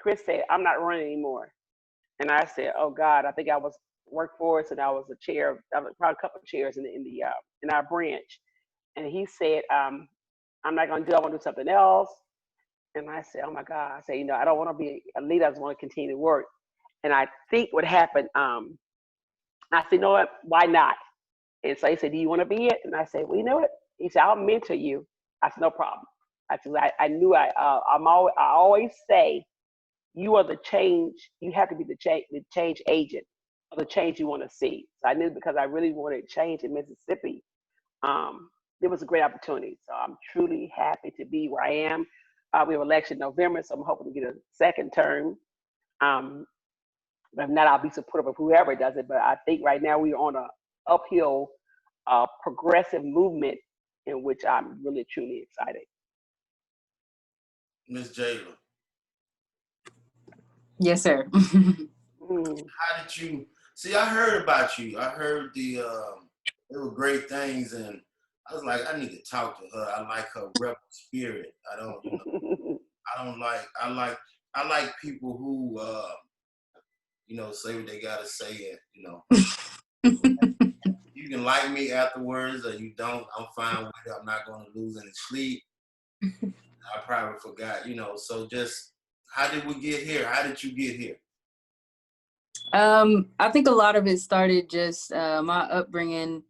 Chris said, I'm not running anymore. And I said, oh God, I think I was workforce and I was a chair, I was probably a couple of chairs in our branch. And he said, I'm not going to do, I want to do something else. And I said, oh my God, I said, I don't want to be a leader. I just want to continue to work. And I think what happened, I said, you know what, why not? And so he said, do you want to be it? And I said, well, you know what? He said, I'll mentor you. I said, no problem. I said, I knew I always say, you are the change, you have to be the change agent of the change you want to see. So I knew because I really wanted change in Mississippi, it was a great opportunity. So I'm truly happy to be where I am. We have election in November, so I'm hoping to get a second term. But if not, I'll be supportive of whoever does it. But I think right now we're on a uphill, progressive movement in which I'm really truly excited. Miss Jayla. Yes, sir. How did you see? I heard about you. I heard there were great things, and I was like, I need to talk to her. I like her rebel spirit. I like people who say what they gotta say, and you can like me afterwards or you don't. I'm fine with it. I'm not gonna lose any sleep. I probably forgot, so just how did we get here? How did you get here? I think a lot of it started just my upbringing.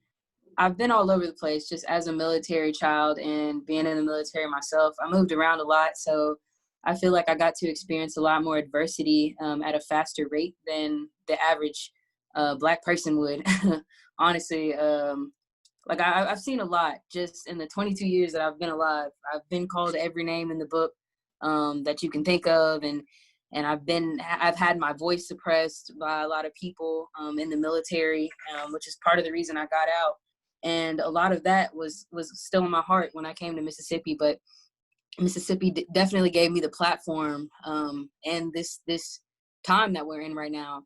I've been all over the place just as a military child and being in the military myself. I moved around a lot, so I feel like I got to experience a lot more adversity at a faster rate than the average Black person would. Honestly, I've seen a lot just in the 22 years that I've been alive. I've been called every name in the book that you can think of, and I've had my voice suppressed by a lot of people in the military, which is part of the reason I got out. And a lot of that was still in my heart when I came to Mississippi, but Mississippi definitely gave me the platform, and this time that we're in right now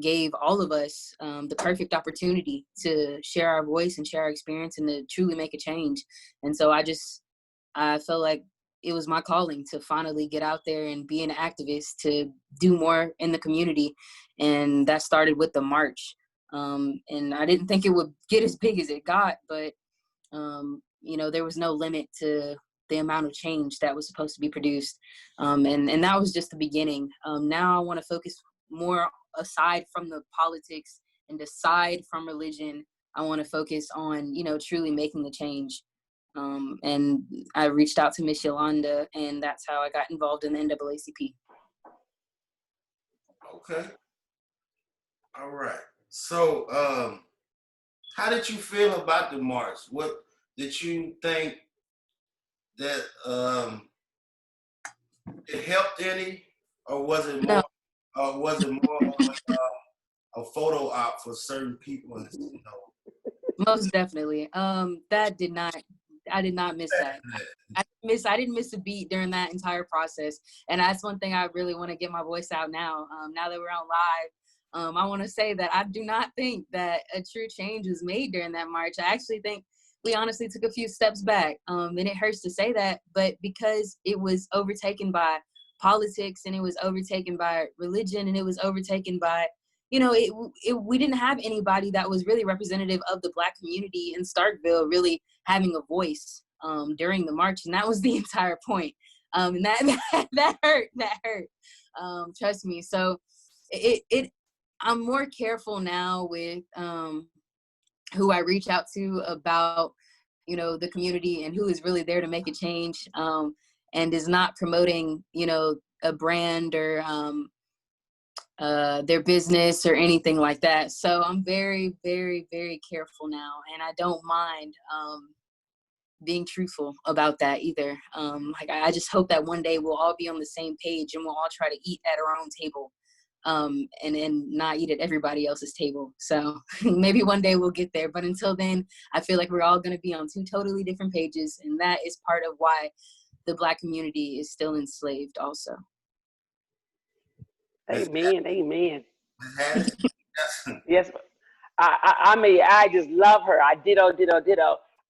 gave all of us the perfect opportunity to share our voice and share our experience and to truly make a change. And so I felt like it was my calling to finally get out there and be an activist, to do more in the community. And that started with the march. And I didn't think it would get as big as it got, but there was no limit to the amount of change that was supposed to be produced. And that was just the beginning. Now I want to focus more aside from the politics and aside from religion. I want to focus on, truly making the change. And I reached out to Miss Yolanda, and that's how I got involved in the NAACP. Okay. All right. So, how did you feel about the march? What did you think that it helped any, or was it more? Or was it more of a photo op for certain people? Most definitely. I did not miss that. I didn't miss a beat during that entire process. And that's one thing I really want to get my voice out now. Now that we're on live, I want to say that I do not think that a true change was made during that march. I actually think we honestly took a few steps back. And it hurts to say that, but because it was overtaken by politics and it was overtaken by religion and it was overtaken by, we didn't have anybody that was really representative of the Black community in Starkville really having a voice during the march. And that was the entire point. And that hurt. Trust me. So I'm more careful now with who I reach out to about, the community and who is really there to make a change, and is not promoting, a brand or their business or anything like that. So I'm very, very, very careful now, and I don't mind being truthful about that either. I just hope that one day we'll all be on the same page and we'll all try to eat at our own table, and not eat at everybody else's table. So maybe one day we'll get there. But until then, I feel like we're all going to be on two totally different pages. And that is part of why the Black community is still enslaved also. Amen. Yes. I just love her. I ditto.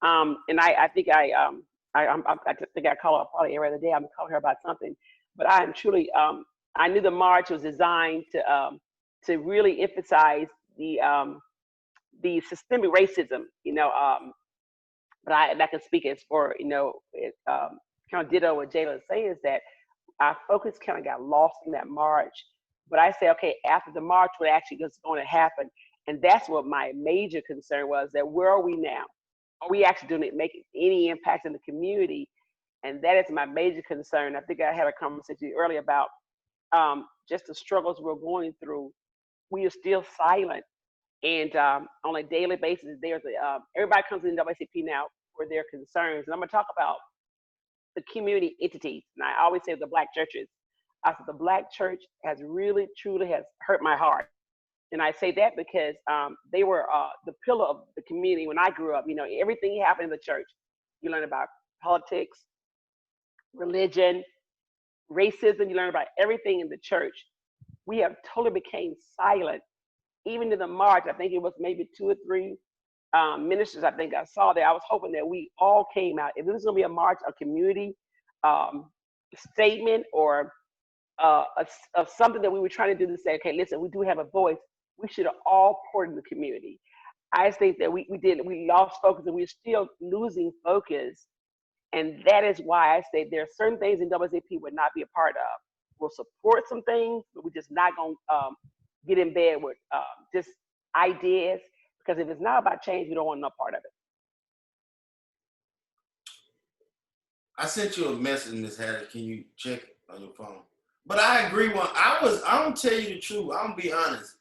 And I think I think I call her probably every other day. I'm calling her about something. but I am truly, I knew the march was designed to really emphasize the systemic racism, but I can speak as for, kind of ditto what Jayla is saying is that our focus kind of got lost in that march. But I say, okay, after the march, what actually is going to happen? And that's what my major concern was, that where are we now? Are we actually doing it, making any impact in the community? And that is my major concern. I think I had a conversation earlier about just the struggles we're going through. We are still silent. And on a daily basis, everybody comes in NAACP now for their concerns. And I'm going to talk about the community entities. And I always say the Black churches. I said the Black church has really, truly has hurt my heart. And I say that because they were the pillar of the community when I grew up. Everything happened in the church. You learn about politics, religion, racism. You learn about everything in the church. We have totally became silent. Even in the march, I think it was maybe 2 or 3 ministers I think I saw there. I was hoping that we all came out. If this was going to be a march, a community statement, or of something that we were trying to do to say, okay, listen, we do have a voice. We should have all poured in the community. I think that we lost focus, and we're still losing focus. And that is why I say there are certain things in NAACP would not be a part of. We'll support some things, but we're just not going to get in bed with just ideas, because if it's not about change, we don't want no part of it. I sent you a message, Ms. Haddock. Can you check it on your phone? But I agree. I'm gonna tell you the truth. I'm gonna be honest,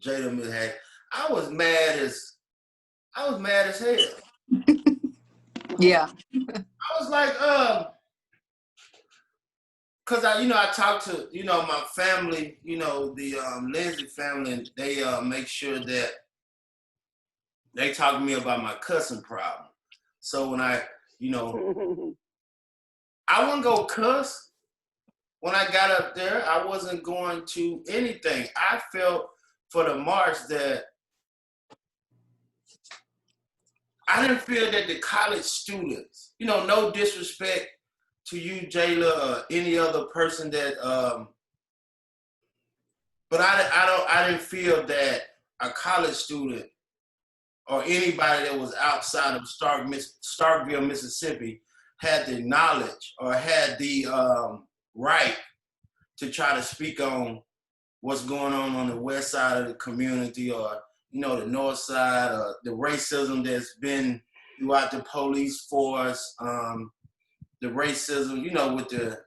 Jada, Ms. Haddock. I was mad as hell. Yeah. I was like, cause I talked to, my family, the Lindsay family, and they make sure that they talk to me about my cussing problem. So when I wouldn't go cuss. When I got up there, I wasn't going to anything. I felt for the march that I didn't feel that the college students, no disrespect to you, Jayla, or any other person that, but I didn't feel that a college student or anybody that was outside of Starkville, Mississippi, had the knowledge or had the right to try to speak on what's going on the west side of the community, or the north side, or the racism that's been throughout the police force, the racism, with the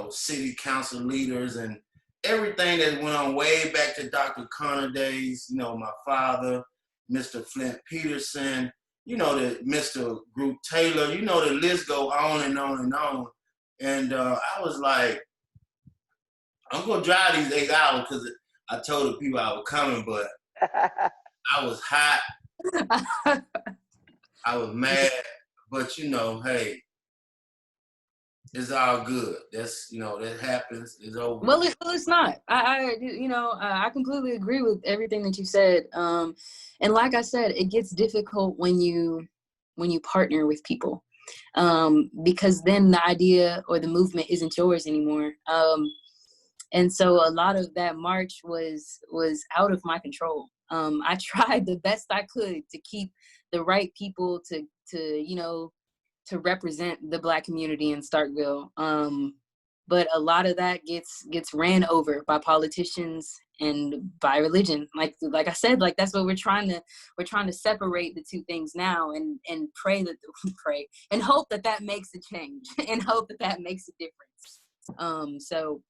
city council leaders and everything that went on way back to Dr. Connor days, my father, Mr. Flint Peterson, the Mr. Group Taylor, the list go on and on and on. And I was like, I'm going to drive these 8 hours, because I told the people I was coming, but I was hot. I was mad, but hey, it's all good. That's, that happens. It's over. Well, it's not. I completely agree with everything that you said. And like I said, it gets difficult when you partner with people, because then the idea or the movement isn't yours anymore. And so a lot of that march was out of my control. I tried the best I could to keep the right people to represent the Black community in Starkville. But a lot of that gets ran over by politicians and by religion. Like I said, like that's what we're trying to separate the two things now, and pray and hope that makes a change, and hope that makes a difference. So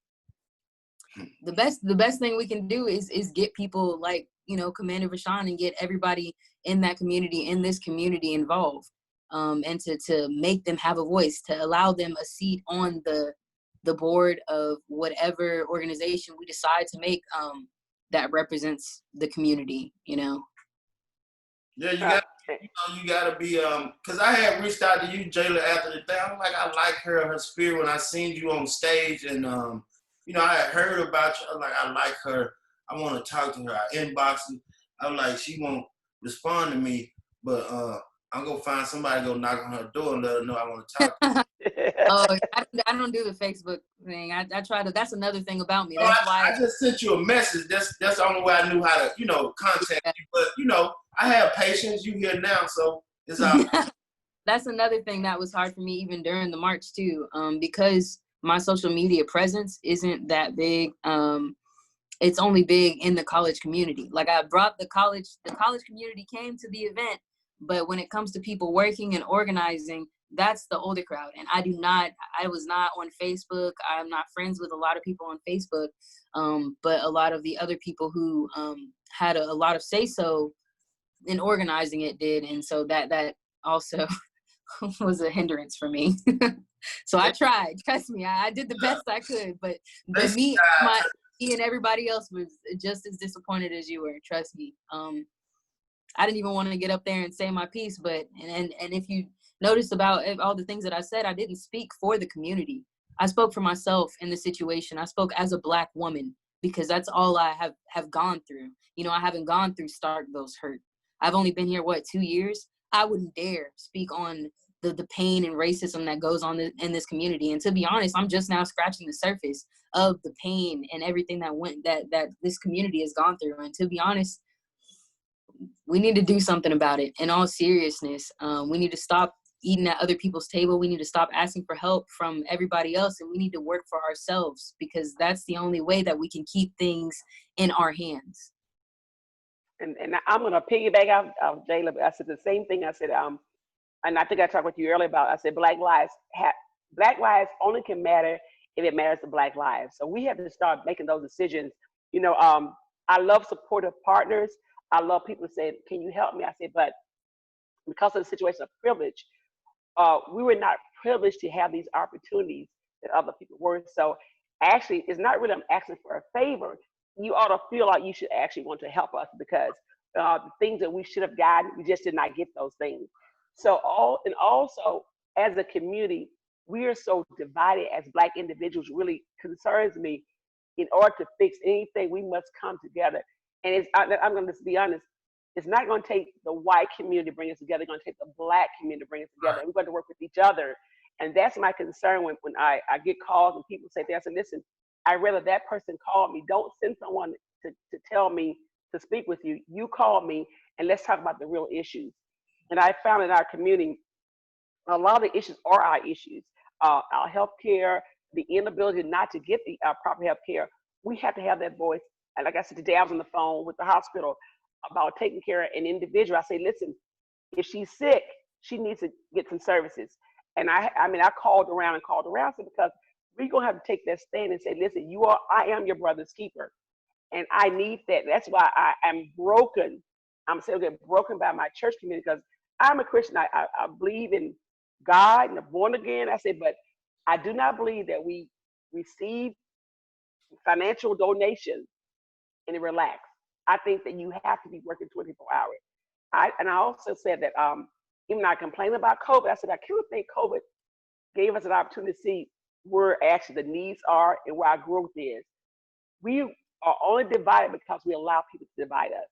the best thing we can do is get people like, Commander Rashawn, and get everybody in that community, in this community, involved, and to make them have a voice, to allow them a seat on the board of whatever organization we decide to make, that represents the community, Yeah, you gotta be, cause I had reached out to you, Jayla, after the day. I'm like, I like her spirit when I seen you on stage, and I had heard about you. I'm like, I like her. I want to talk to her. I inboxed her. I'm like, she won't respond to me, but I'm gonna find somebody to go knock on her door and let her know I want to talk to her. Oh, I don't do the Facebook thing. I try to. That's another thing about me. No, That's why I just sent you a message. That's the only way I knew how to, contact you. But I have patience. You here now, so it's all. That's another thing that was hard for me even during the march too, because my social media presence isn't that big. It's only big in the college community. Like I brought the college community came to the event, but when it comes to people working and organizing, that's the older crowd. And I was not on Facebook. I'm not friends with a lot of people on Facebook, but a lot of the other people who had a lot of say-so in organizing it did. And so that also was a hindrance for me. So I tried. Trust me, I did the best I could. But me and everybody else was just as disappointed as you were. Trust me. I didn't even want to get up there and say my piece. But and if you notice about all the things that I said, I didn't speak for the community. I spoke for myself in the situation. I spoke as a Black woman because that's all I have gone through. I haven't gone through Starkville's hurt. I've only been here, 2 years? I wouldn't dare speak on the pain and racism that goes on in this community. And to be honest, I'm just now scratching the surface of the pain and everything that this community has gone through. And to be honest, we need to do something about it. In all seriousness, we need to stop eating at other people's table. We need to stop asking for help from everybody else, and we need to work for ourselves, because that's the only way that we can keep things in our hands. And I'm gonna piggyback off Jayla. I said the same thing. I said, and I think I talked with you earlier about. I said Black lives only can matter if it matters to Black lives. So we have to start making those decisions. I love supportive partners. I love people who say, "Can you help me?" I said, but because of the situation of privilege, we were not privileged to have these opportunities that other people were. So actually, it's not really I'm asking for a favor. You ought to feel like you should actually want to help us, because the things that we should have gotten, we just did not get those things. So also as a community, we are so divided as Black individuals. Really concerns me. In order to fix anything, we must come together. And I'm going to be honest. It's not going to take the white community to bring us together. It's going to take the Black community to bring us together. And we're going to work with each other. And that's my concern when I get calls and people say, listen, I'd rather that person call me. Don't send someone to tell me to speak with you. You call me and let's talk about the real issues. And I found in our community, a lot of the issues are our issues. Our healthcare, the inability not to get the proper healthcare. We have to have that voice. And like I said, today I was on the phone with the hospital about taking care of an individual. I say, listen, if she's sick, she needs to get some services. And I called around so because we're gonna have to take that stand and say, listen, I am your brother's keeper, and I need that. That's why I am broken. I'm still getting broken by my church community, because I'm a Christian. I believe in God and I'm born again. I say, but I do not believe that we receive financial donations and relax. I think that you have to be working 24 hours. I also said that even though I complained about COVID, I said I kind of think COVID gave us an opportunity to see where actually the needs are and where our growth is. We are only divided because we allow people to divide us.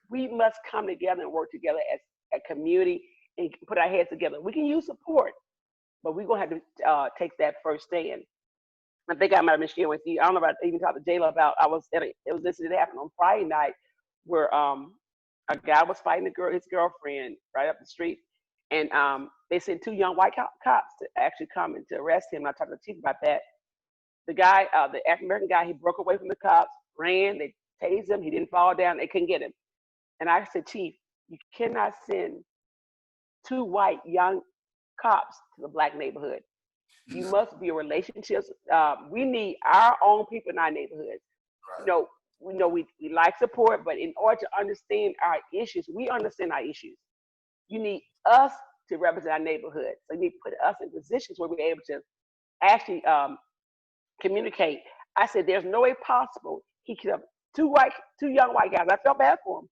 We must come together and work together as a community and put our heads together. We can use support, but we're going to have to take that first stand. I think I might have been sharing with you. I don't know about even talked to Jayla about. It was this that happened on Friday night where a guy was fighting his girlfriend right up the street, and they sent 2 young white cops to actually come and to arrest him. And I talked to the chief about that. The guy, the African American guy, he broke away from the cops, ran. They tased him. He didn't fall down. They couldn't get him. And I said, Chief, you cannot send 2 white young cops to the Black neighborhood. You must be a relationship. We need our own people in our neighborhoods. Right. We like support, but in order to understand our issues, we understand our issues. You need us to represent our neighborhood. So you need to put us in positions where we're able to actually communicate. I said, there's no way possible he could have 2 young white guys. I felt bad for him.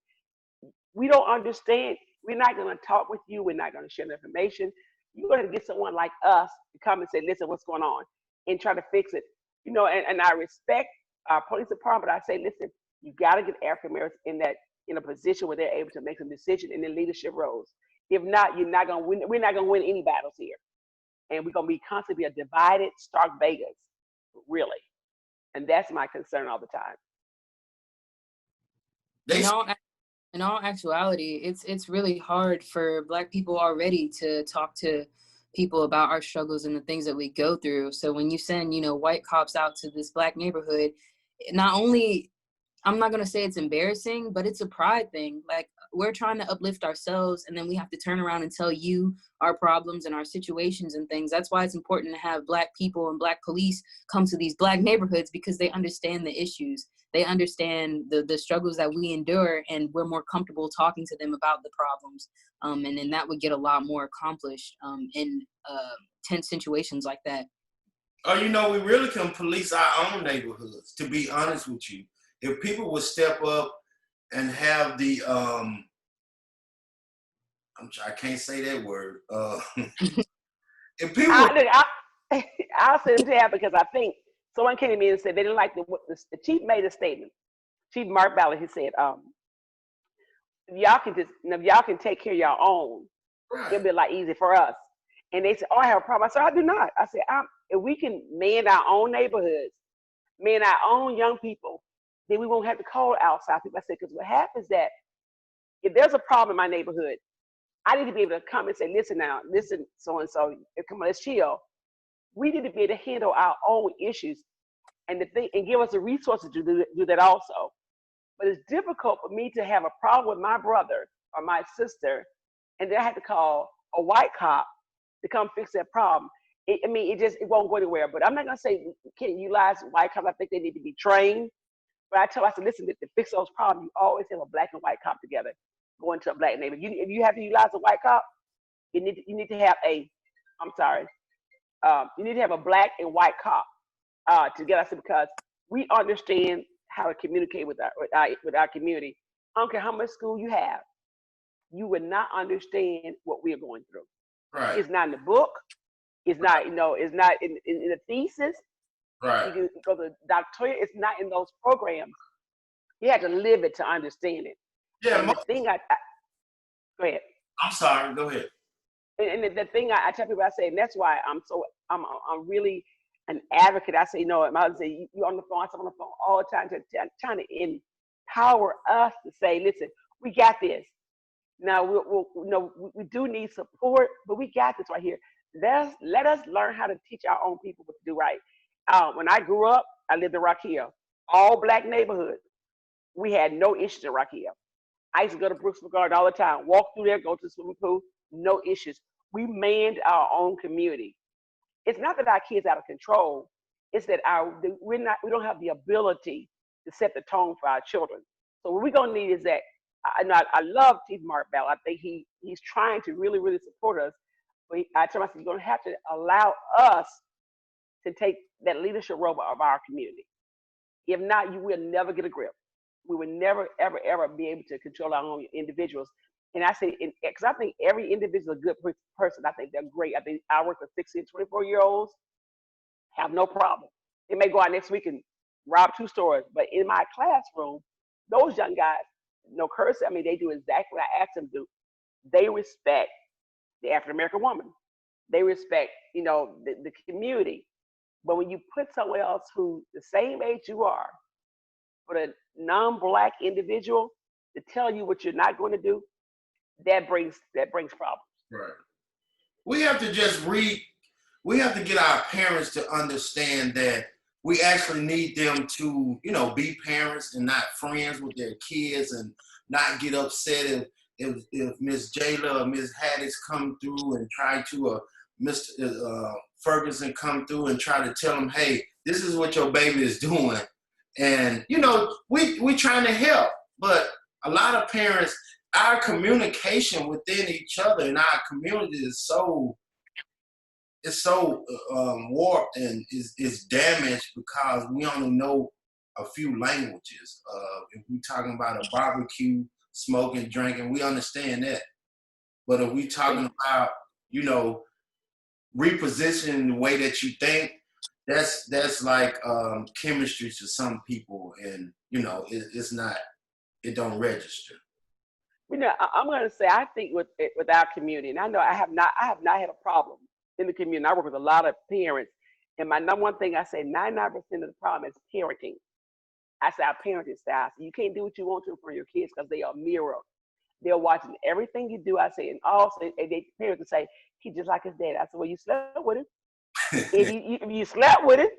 We don't understand. We're not going to talk with you. We're not going to share the information. You're going to get someone like us to come and say, listen, what's going on, and try to fix it. And I respect our police department. I say, listen, you got to get African Americans in a position where they're able to make some decisions in their leadership roles. If not, you're not going to win. We're not going to win any battles here. and we're gonna be constantly a divided, stark Vegas, really. And that's my concern all the time. In all in all actuality, it's really hard for Black people already to talk to people about our struggles and the things that we go through. So when you send, white cops out to this Black neighborhood, not only, I'm not going to say it's embarrassing, but it's a pride thing. Like, we're trying to uplift ourselves, and then we have to turn around and tell you our problems and our situations and things. That's why it's important to have Black people and Black police come to these Black neighborhoods, because they understand the issues. They understand the struggles that we endure, and we're more comfortable talking to them about the problems. And then that would get a lot more accomplished in tense situations like that. Oh, we really can police our own neighborhoods, to be honest with you. If people would step up and have the, I can't say that word. If people, I'll send them down, because I think someone came to me and said they didn't like the chief made a statement. Chief Mark Ballard, he said, if y'all can take care of your own, right. it'll be a lot easier for us. And they said, oh, I have a problem. I said, I do not. I said, if we can man our own neighborhoods, man our own young people, then we won't have to call outside people. I said, because what happens is that if there's a problem in my neighborhood, I need to be able to come and say, listen, so-and-so, come on, let's chill. We need to be able to handle our own issues and give us the resources to do that also. But it's difficult for me to have a problem with my brother or my sister, and then I have to call a white cop to come fix that problem. It won't go anywhere. But I'm not gonna say can't utilize white cops. I think they need to be trained. But I said, listen, to fix those problems, you always have a Black and white cop together going to a Black neighborhood. If you have to utilize a white cop, you need to have you need to have a Black and white cop together. I said, because we understand how to communicate with our community. I don't care how much school you have, you would not understand what we are going through. Right. It's not in the book. It's not, it's not in the thesis. Right. You can go to doctorate. It's not in those programs. You have to live it to understand it. Yeah. And the thing go ahead. I'm sorry. Go ahead. And the thing I tell people, I say, and that's why I'm really an advocate. I say, my mother say, you on the phone, I'm on the phone all the time, trying to empower us to say, listen, we got this. Now we do need support, but we got this right here. Let us learn how to teach our own people what to do right. When I grew up, I lived in Rock Hill, all Black neighborhood. We had no issues in Rock Hill. I used to go to Brooksville Garden all the time, walk through there, go to the swimming pool, no issues. We manned our own community. It's not that our kids out of control. It's that we don't have the ability to set the tone for our children. So what we're gonna need is that. I love Chief Mark Bell. I think he's trying to really, really support us. But I tell myself, you're gonna have to allow us to take that leadership role of our community. If not, you will never get a grip. We will never, ever, ever be able to control our own individuals. And I say, because I think every individual is a good person. I think they're great. I think I work with 16 and 24-year-olds, have no problem. They may go out next week and rob 2 stores. But in my classroom, those young guys, no cursing. I mean, they do exactly what I asked them to do. They respect the African American woman. They respect, the community. But when you put someone else who the same age you are, for a non-Black individual to tell you what you're not going to do, that brings problems. Right. We have to we have to get our parents to understand that we actually need them to, be parents and not friends with their kids, and not get upset if Miss Jayla or Miss Haddix come through and try to, Mr. Ferguson come through and try to tell them, hey, this is what your baby is doing. And, we trying to help, but a lot of parents, our communication within each other in our community is so warped and is damaged because we only know a few languages. If we're talking about a barbecue, smoking, drinking, we understand that. But if we're talking about, repositioning the way that you think, that's like chemistry to some people, and it's not. It don't register. I'm going to say, I think with our community, and I know I have not had a problem in the community. I work with a lot of parents. And my number one thing I say, 99% of the problem is parenting. I say our parenting style. So you can't do what you want to for your kids because they are mirror. They're watching everything you do. I say, and also, and they parents will say, he just like his dad. I said, well, you slept with him. If you slept with him,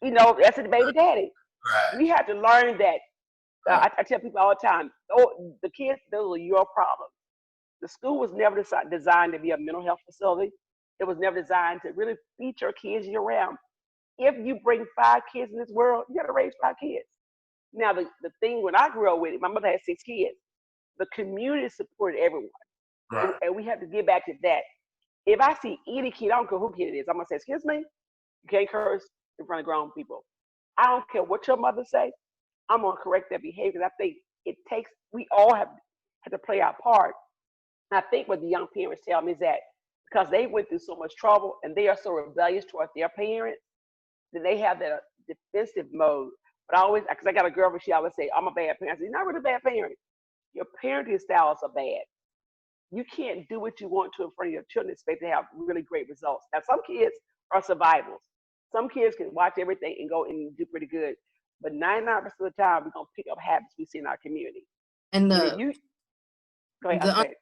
that's the baby daddy. Right. We have to learn that. Right. I tell people all the time, oh, the kids, those are your problems. The school was never designed to be a mental health facility. It was never designed to really feed your kids year round. If you bring 5 kids in this world, you got to raise 5 kids. Now, the thing when I grew up with it, my mother had 6 kids. The community supported everyone. Right. And we have to get back to that. If I see any kid, I don't care who kid it is, I'm going to say, excuse me, you can't curse in front of grown people. I don't care what your mother say. I'm going to correct their behavior. I think we all have to play our part. I think what the young parents tell me is that because they went through so much trouble and they are so rebellious towards their parents, that they have that defensive mode. But because I got a girl, but she always say, I'm a bad parent. I say, you're not really a bad parent. Your parenting styles are bad. You can't do what you want to in front of your children and expect to have really great results. Now, some kids are survivors. Some kids can watch everything and go and do pretty good. But 99% of the time, we're going to pick up habits we see in our community. And go ahead.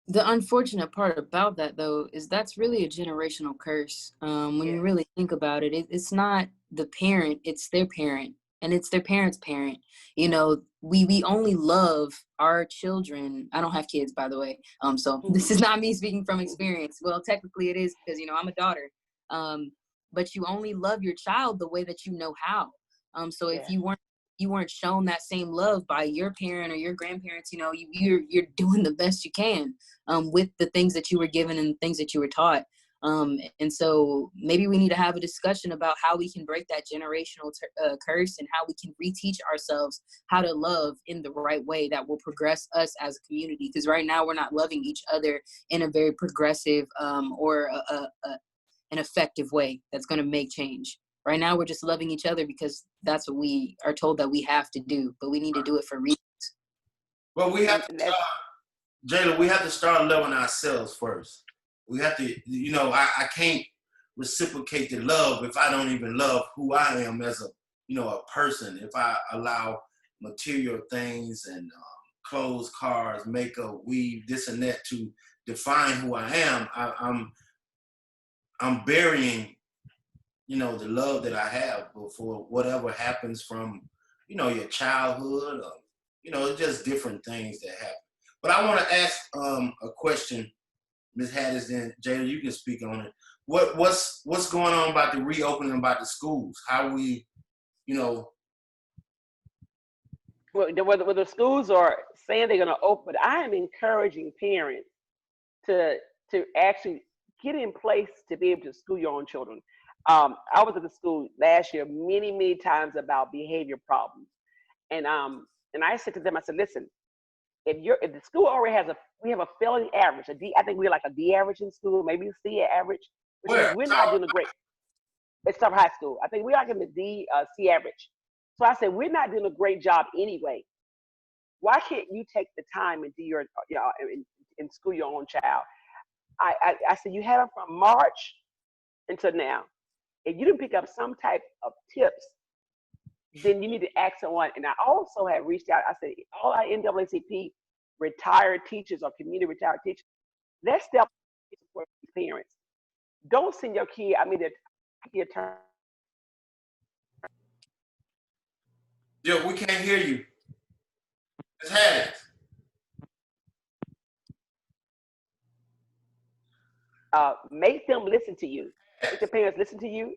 The unfortunate part about that, though, is that's really a generational curse. When you really think about it, it's not the parent, it's their parent, and it's their parent's parent. We only love our children. I don't have kids, by the way. So this is not me speaking from experience. Well, technically it is because, I'm a daughter. But you only love your child the way that you know how. So if you weren't shown that same love by your parent or your grandparents, you're doing the best you can with the things that you were given and things that you were taught. And so maybe we need to have a discussion about how we can break that generational curse and how we can reteach ourselves how to love in the right way that will progress us as a community. Because right now we're not loving each other in a very progressive or an effective way that's going to make change. Right now, we're just loving each other because that's what we are told that we have to do, but we need to do it for reasons. Well, we have to start, Jayla, we have to start loving ourselves first. We have to, I can't reciprocate the love if I don't even love who I am as a person. If I allow material things and clothes, cars, makeup, weave, this and that to define who I am, I'm burying the love that I have for whatever happens from, your childhood, or, just different things that happen. But I want to ask a question, Ms. Haddis, and Jada, you can speak on it. What's going on about the reopening about the schools? How we, Well, the schools are saying they're going to open, but I am encouraging parents to actually get in place to be able to school your own children. I was at the school last year many times about behavior problems, and I said to them, I said, listen, if the school already we have a failing average, I think we're like a D average in school, maybe a C average, which means we're not doing a great. It's some high school. I think we're like in the C average. So I said we're not doing a great job anyway. Why can't you take the time and do your in school your own child? I said you have it from March until now. If you didn't pick up some type of tips, then you need to ask someone. And I also have reached out. I said, all our NAACP retired teachers or community retired teachers, let's step support these parents. Don't send your kid, your turn. Yeah, we can't hear you. Ms. Haddis. Make them listen to you. Make the parents listen to you.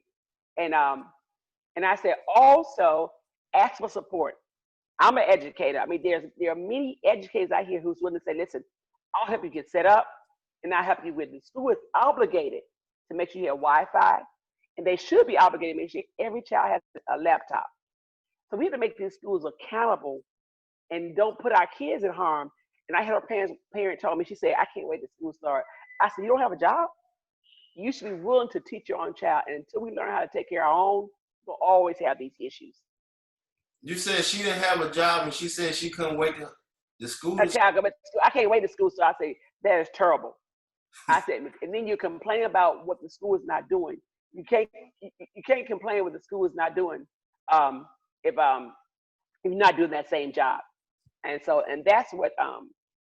And I said, also ask for support. I'm an educator. There are many educators out here who's willing to say, listen, I'll help you get set up and I'll help you with the school is obligated to make sure you have Wi-Fi, and they should be obligated to make sure every child has a laptop. So we have to make these schools accountable and don't put our kids in harm. And I had a parent told me, she said, I can't wait till school start. I said, you don't have a job? You should be willing to teach your own child. And until we learn how to take care of our own, we'll always have these issues. You said she didn't have a job and she said she couldn't wait to the school. I can't wait to school. So I say, that is terrible. I said, and then you complain about what the school is not doing. You can't you can't complain what the school is not doing um, if if you're not doing that same job. And so, and that's what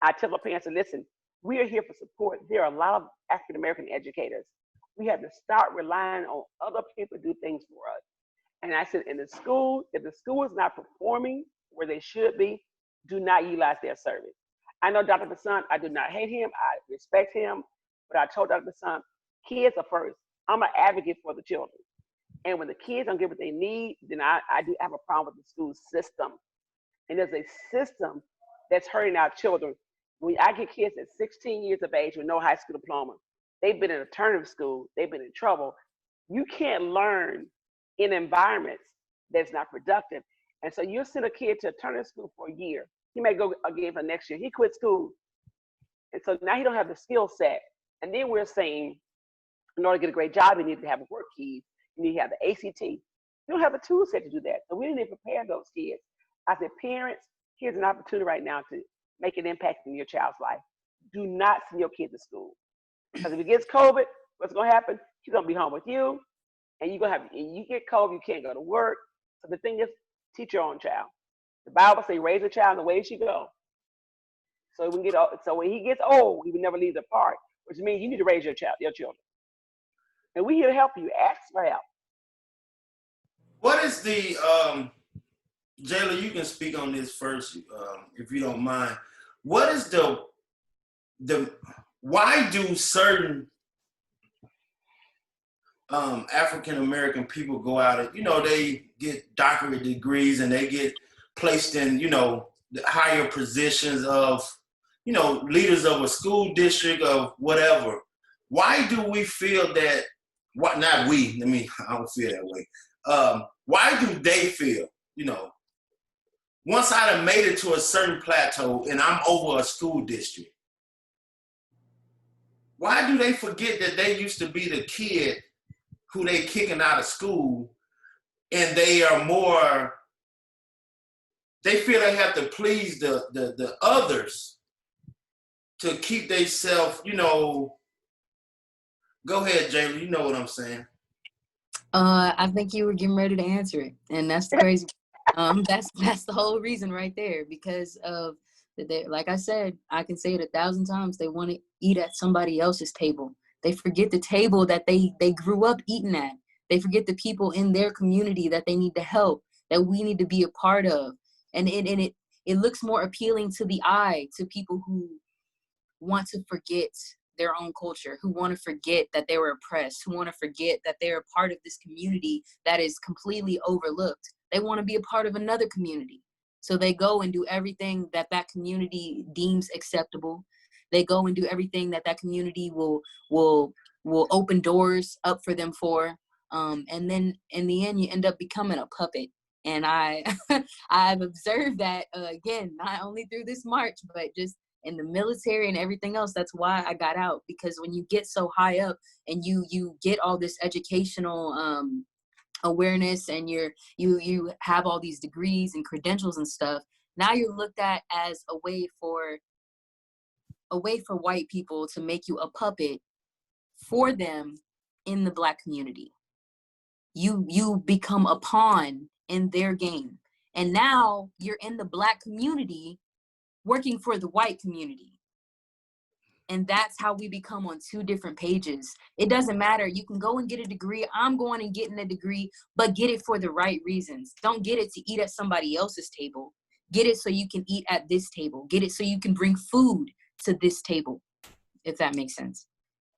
I tell the parents, listen, we are here for support. There are a lot of African American educators. We have to start relying on other people to do things for us. And I said, in the school, if the school is not performing where they should be, do not utilize their service. I know Dr. Basant, I do not hate him. I respect him. But I told Dr. Basant, kids are first. I'm an advocate for the children. And when the kids don't get what they need, then I do have a problem with the school system. And there's a system that's hurting our children. When I get kids at 16 years of age with no high school diploma, they've been in alternative school, they've been in trouble. You can't learn in environments that's not productive. And so you send a kid to alternative school for a year. He may go again for next year. He quit school. And so now he don't have the skill set. And then we're saying, in order to get a great job, you need to have a work keys. You need to have the ACT. You don't have a tool set to do that. So we didn't prepare those kids. I said, parents, here's an opportunity right now to make an impact in your child's life. Do not send your kid to school. Because if he gets COVID, what's going to happen? He's going to be home with you. And you're going to have, and you get COVID, you can't go to work. So the thing is, teach your own child. The Bible says, raise a child in the way he should go. So when he gets old, he will never leave apart, which means you need to raise your children. And we're here to help you. Ask for help. What is the Jayla, you can speak on this first, if you don't mind. What is the why do certain African American people go out and, they get doctorate degrees and they get placed in, the higher positions of, leaders of a school district of whatever? Why do we feel that, not we, I don't feel that way. Why do they feel, once I done made it to a certain plateau and I'm over a school district, why do they forget that they used to be the kid who they kicking out of school, and they feel they have to please the others to keep themselves, go ahead, Jayla, you know what I'm saying. I think you were getting ready to answer it, and that's the crazy. That's the whole reason right there, because of like I said, I can say it 1,000 times. They want to eat at somebody else's table. They forget the table that they grew up eating at. They forget the people in their community that they need to help, that we need to be a part of. And it looks more appealing to the eye to people who want to forget their own culture, who want to forget that they were oppressed, who want to forget that they're a part of this community that is completely overlooked. They want to be a part of another community. So they go and do everything that community deems acceptable. They go and do everything that community will open doors up for them for. And then in the end, you end up becoming a puppet. And I've observed that, again, not only through this march, but just in the military and everything else. That's why I got out, because when you get so high up and you get all this educational awareness, and you have all these degrees and credentials and stuff, now you're looked at as a way for white people to make you a puppet for them in the Black community. You become a pawn in their game, and now you're in the Black community working for the white community. And that's how we become on two different pages. It doesn't matter. You can go and get a degree. I'm going and getting a degree, but get it for the right reasons. Don't get it to eat at somebody else's table. Get it so you can eat at this table. Get it so you can bring food to this table, if that makes sense.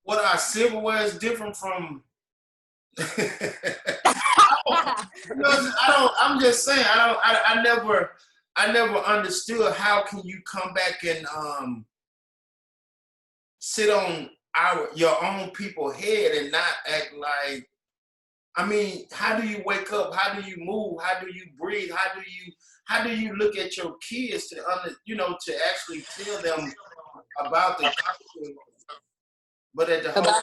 What our silverware is different from... I'm just saying, I never understood how can you come back and sit on your own people's head and not act like, how do you wake up? How do you move? How do you breathe? How do you look at your kids to actually tell them about the culture? But at the whole...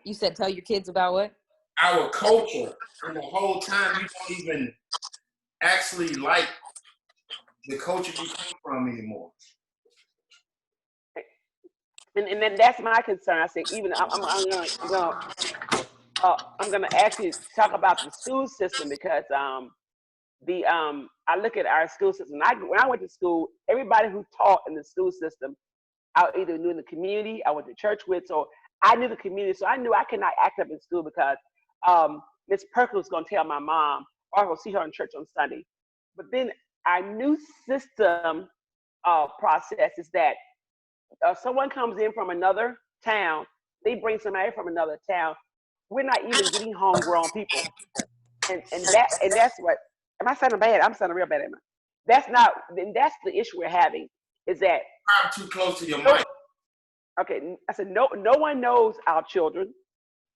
You said tell your kids about what? Our culture, and the whole time you don't even actually like the culture you come from anymore. and then that's my concern. I said, even I'm gonna actually talk about the school system because the I look at our school system. When I went to school, everybody who taught in the school system, I either knew in the community, I went to church with, so I knew the community. So I knew I could not act up in school because Miss Perkins was gonna tell my mom, or I will see her in church on Sunday. But then our new system process is that someone comes in from another town, they bring somebody from another town. We're not even getting homegrown people, and that's what. Am I sounding bad? I'm sounding real bad. Am I? That's not. Then that's the issue we're having. Is that I'm too close to your no, mic. okay? I said no one knows our children.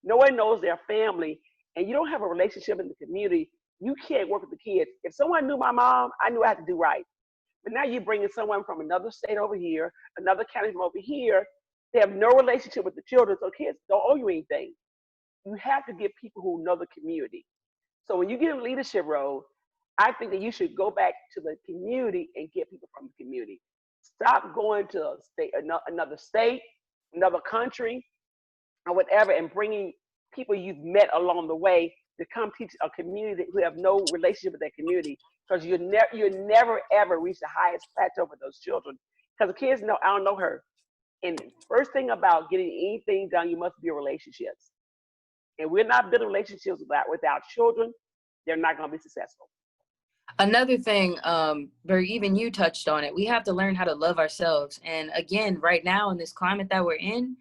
No one knows their family, and you don't have a relationship in the community. You can't work with the kids. If someone knew my mom, I knew I had to do right. But now you're bringing someone from another state over here, another county from over here. They have no relationship with the children, so kids don't owe you anything. You have to get people who know the community. So when you get in a leadership role, I think that you should go back to the community and get people from the community. Stop going to another state, another country, or whatever, and bringing people you've met along the way to come teach a community who have no relationship with that community, because you never ever reach the highest plateau with those children. Because the kids know I don't know her, and first thing about getting anything done, you must build relationships. And we're not building relationships without children. They're not going to be successful. Another thing, Bert, even you touched on it. We have to learn how to love ourselves. And again, right now in this climate that we're in,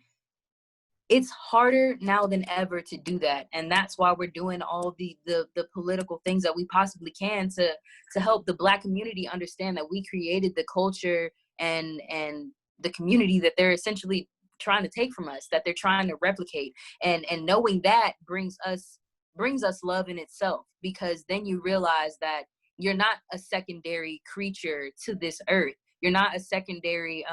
it's harder now than ever to do that. And that's why we're doing all the political things that we possibly can to help the Black community understand that we created the culture and the community that they're essentially trying to take from us, that they're trying to replicate. And knowing that brings us love in itself, because then you realize that you're not a secondary creature to this earth. You're not a secondary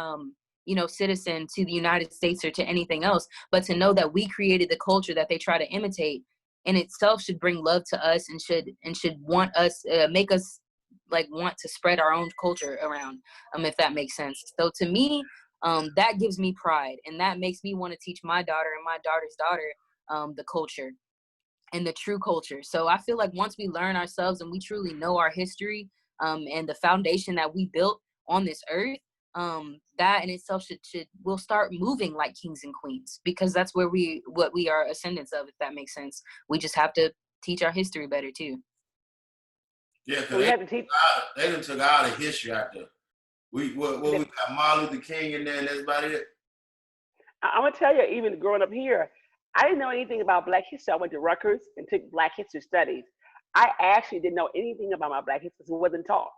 citizen to the United States or to anything else, but to know that we created the culture that they try to imitate in itself should bring love to us and should want us, make us like want to spread our own culture around, if that makes sense. So to me, that gives me pride, and that makes me want to teach my daughter and my daughter's daughter the culture and the true culture. So I feel like once we learn ourselves and we truly know our history, and the foundation that we built on this earth, that in itself we'll start moving like kings and queens, because that's what we are ascendants of, if that makes sense. We just have to teach our history better too. Yeah, because they done took all the history out there. We got Martin Luther King in there, and that's about it. I'm gonna tell you, even growing up here, I didn't know anything about Black history. I went to Rutgers and took Black history studies. I actually didn't know anything about my Black history because it wasn't taught.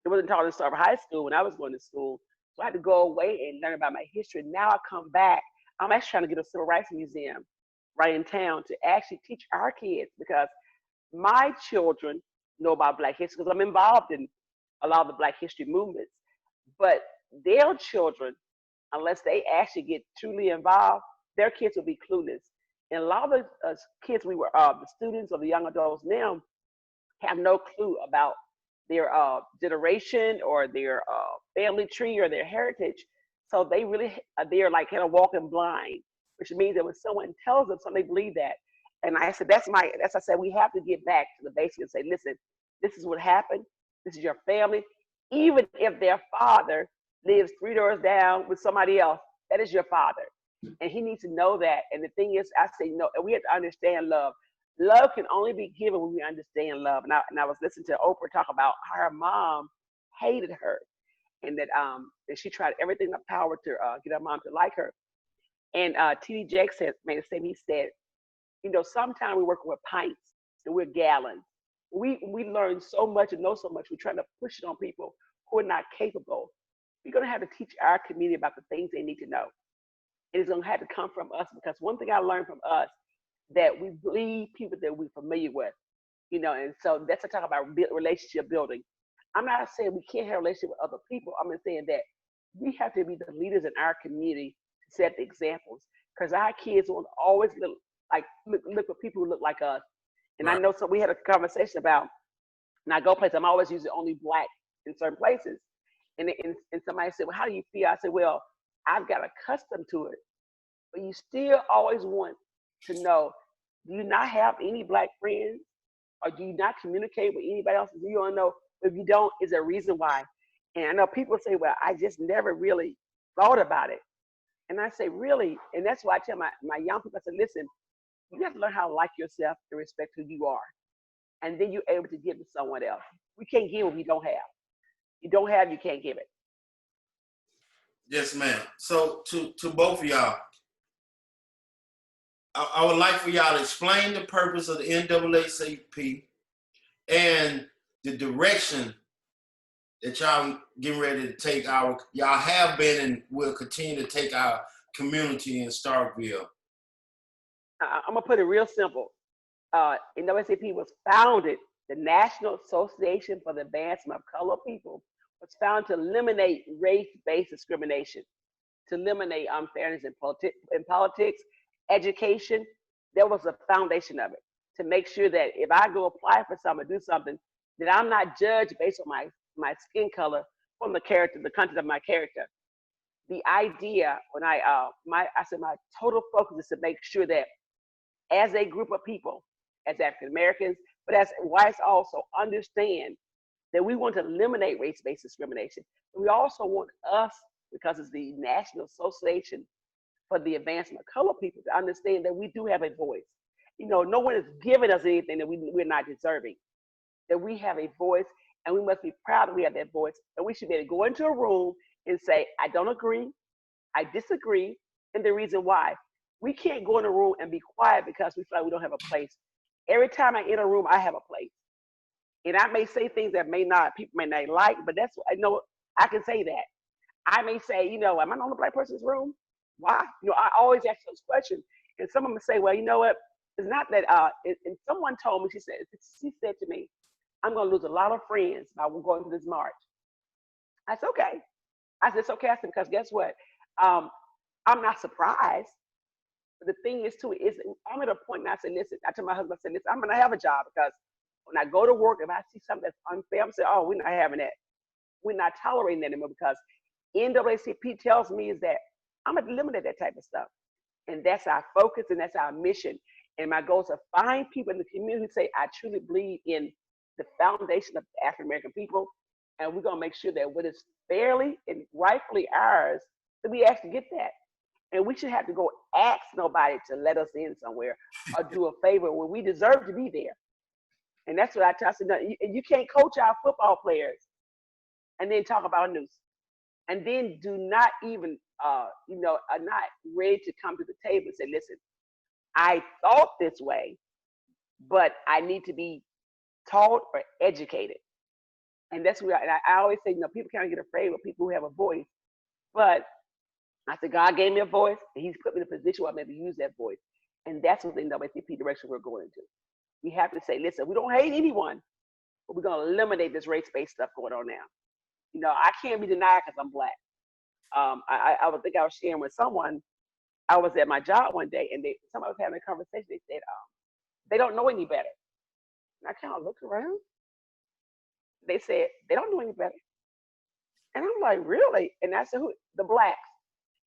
It wasn't taught in Starver High School when I was going to school. So I had to go away and learn about my history. Now I come back. I'm actually trying to get a civil rights museum right in town to actually teach our kids, because my children know about Black history because I'm involved in a lot of the Black history movements. But their children, unless they actually get truly involved, their kids will be clueless. And a lot of the kids the students or the young adults now have no clue about their generation or their family tree or their heritage. So they're like kind of walking blind, which means that when someone tells them something, they believe that. And I said, I said, we have to get back to the basics and say, listen, this is what happened. This is your family. Even if their father lives 3 doors down with somebody else, that is your father. And he needs to know that. And the thing is, I say, no, we have to understand love. Love can only be given when we understand love. And I was listening to Oprah talk about how her mom hated her, and that she tried everything in her power to get her mom to like her. And T.D. Jakes made a statement. He said, sometimes we work with pints and we're gallons. We learn so much and know so much. We're trying to push it on people who are not capable. We're going to have to teach our community about the things they need to know. And it's going to have to come from us, because one thing I learned from us, that we believe people that we're familiar with, and so that's a talk about relationship building. I'm not saying we can't have a relationship with other people. I'm just saying that we have to be the leaders in our community to set the examples, because our kids will always look for people who look like us. And right. I know, so we had a conversation about, when I go places, I'm always usually only Black in certain places. And somebody said, well, how do you feel? I said, well, I've got accustomed to it. But you still always want to know, do you not have any black friends? Or do you not communicate with anybody else? Do you don't know? If you don't, is there a reason why? And I know people say, well, I just never really thought about it. And I say, really? And that's why I tell my young people, I say, listen, you have to learn how to like yourself and respect who you are. And then you're able to give to someone else. We can't give what we don't have. You don't have, you can't give it. Yes, ma'am. So to both of y'all, I would like for y'all to explain the purpose of the NAACP and the direction that y'all getting ready to take y'all have been and will continue to take our community in Starkville. I'm gonna put it real simple. NAACP was founded, the National Association for the Advancement of Colored People was founded to eliminate race-based discrimination, to eliminate unfairness in politics, education. There was a foundation of it to make sure that if I go apply for something, do something, that I'm not judged based on my skin color from the character, the content of my character. The idea when I said my total focus is to make sure that as a group of people, as African Americans, but as whites also understand that we want to eliminate race-based discrimination. We also want us, because it's the National Association for the Advancement of Colored People, to understand that we do have a voice. You know, no one is giving us anything that we're not deserving. That we have a voice, and we must be proud that we have that voice. And we should be able to go into a room and say, I don't agree, I disagree, and the reason why. We can't go in a room and be quiet because we feel like we don't have a place. Every time I enter a room, I have a place. And I may say things that people may not like, but that's what I know. I can say that. I may say, you know, am I the only black person in this room? Why? You know, I always ask those questions. And some of them say, well, you know what? It's not that, and someone told me, she said to me, I'm going to lose a lot of friends by going to this march. I said, okay. I said, it's okay. I said, because guess what? I'm not surprised. But the thing is, too, is I'm at a point now. I said, listen, I told my husband, I said, listen, I'm going to have a job because when I go to work, if I see something that's unfair, I'm saying, oh, we're not having that. We're not tolerating that anymore because NAACP tells me is that I'm going to eliminate that type of stuff. And that's our focus and that's our mission. And my goal is to find people in the community who say, I truly believe in the foundation of the African American people. And we're going to make sure that what is fairly and rightfully ours, that we actually get that. And we should have to go ask nobody to let us in somewhere or do a favor when we deserve to be there. And that's what I tell you. You can't coach our football players and then talk about news. And then do not even, are not ready to come to the table and say, listen, I thought this way, but I need to be taught or educated. And that's where I always say, people can't get afraid of people who have a voice. But I said, God gave me a voice, and He's put me in a position where I maybe use that voice. And that's what the NAACP direction we're going into. We have to say, listen, we don't hate anyone, but we're going to eliminate this race-based stuff going on now. You know, I can't be denied because I'm black. I would think I was sharing with someone. I was at my job one day, and somebody was having a conversation. They said, they don't know any better. And I kind of looked around. They said, they don't know any better. And I'm like, really? And I said, who? The blacks.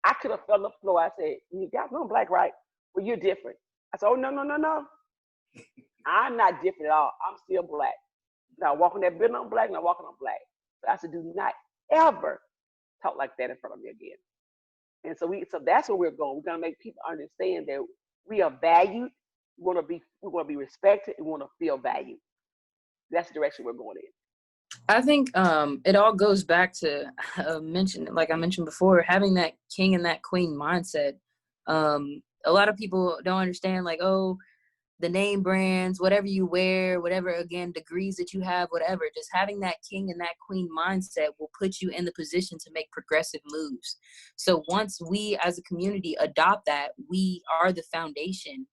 I could have fell on the floor. I said, you guys know I'm black, right? Well, you're different. I said, oh, no. I'm not different at all. I'm still black. Now, walking that building, I'm black. Now, walking, I'm black. So I said, do not ever talk like that in front of me again. And so that's where we're going. We're going to make people understand that we are valued. We want to be respected, and we want to feel valued. That's the direction we're going in. I think it all goes back to like I mentioned before, having that king and that queen mindset. A lot of people don't understand, like, oh, the name brands, whatever you wear, whatever, again, degrees that you have, whatever, just having that king and that queen mindset will put you in the position to make progressive moves. So once we as a community adopt that, we are the foundation,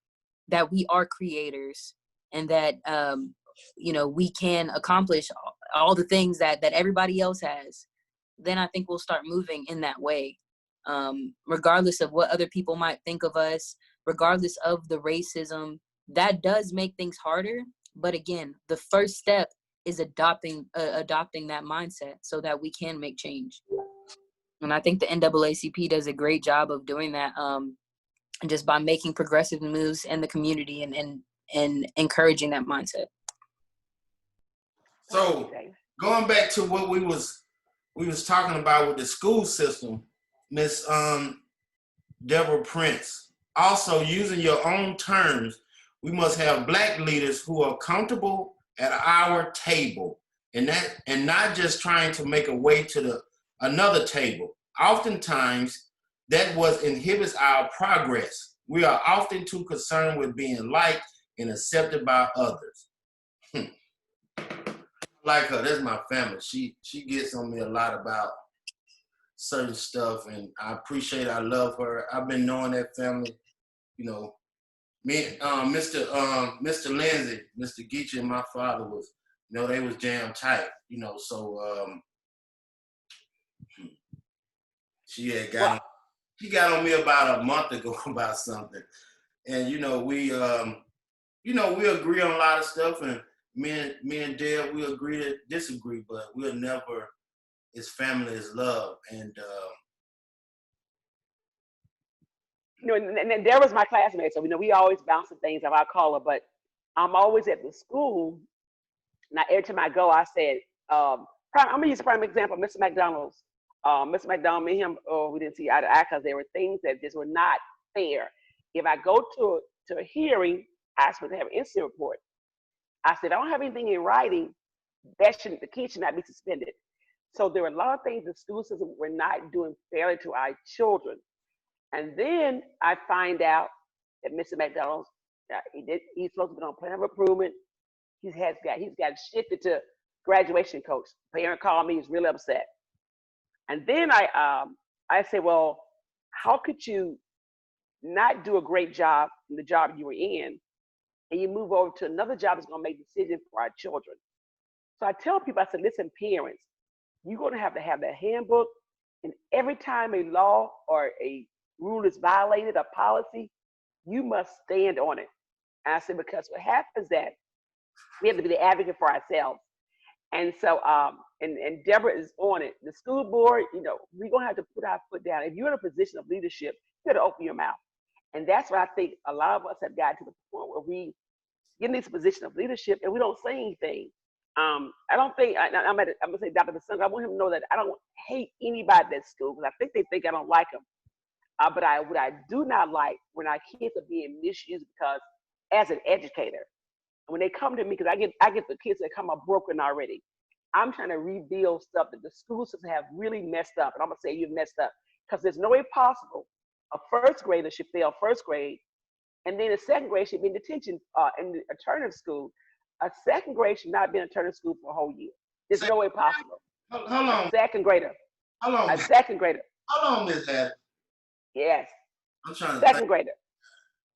that we are creators, and that, we can accomplish all the things that everybody else has, then I think we'll start moving in that way. Regardless of what other people might think of us, regardless of the racism, that does make things harder. But again, the first step is adopting that mindset so that we can make change. And I think the NAACP does a great job of doing that, just by making progressive moves in the community and encouraging that mindset. So going back to what we was talking about with the school system, Miss Deborah Prince, also using your own terms, we must have Black leaders who are comfortable at our table and not just trying to make a way to another table. Oftentimes, that what inhibits our progress. We are often too concerned with being liked and accepted by others. Like her, that's my family. She gets on me a lot about certain stuff, and I appreciate. I love her. I've been knowing that family, me, Mr. Lindsay, Mr. Geechee, and my father was, they was jam tight, So she got on me about a month ago about something, and we agree on a lot of stuff, and me and Deb, we agree to disagree, but we'll never. It's family, is love, and and there was my classmate, so we always bouncing things off. I call her, but I'm always at the school. Now every time I go, I said, I'm gonna use a prime example, Mr. McDonald's. Mr. McDonald, me and him, we didn't see eye to eye because there were things that just were not fair. If I go to a hearing, I supposed to have an incident report. I said, I don't have anything in writing. The kid should not be suspended. So there were a lot of things the school system were not doing fairly to our children. And then I find out that Mr. McDonald's, he's supposed to be on plan of improvement. He's got shifted to graduation coach. Parent called me, he's really upset. And then I said, well, how could you not do a great job in the job you were in, and you move over to another job that's gonna make decisions for our children? So I tell people, I said, listen, parents, you're gonna have that handbook, and every time a law or a rule is violated, a policy, you must stand on it. And I said, because what happens is that we have to be the advocate for ourselves. And so, and Deborah is on it. The school board, we're gonna have to put our foot down. If you're in a position of leadership, you gotta open your mouth. And that's what I think a lot of us have got to the point where we get in this position of leadership and we don't say anything. I don't think, I'm gonna say Dr. DeSantis, I want him to know that I don't hate anybody at school because I think they think I don't like them. But what I do not like when our kids are being misused, because as an educator, when they come to me, because I get the kids that come up broken already. I'm trying to rebuild stuff that the school system have really messed up. And I'm gonna say you've messed up because there's no way possible a first grader should fail first grade, and then a second grade should be in detention in the alternative school. A second grade should not be in alternative school for a whole year. There's no way possible. Hold on. A second grader. How long? A second grader. How long is that? Yes. I'm trying to second think. grader.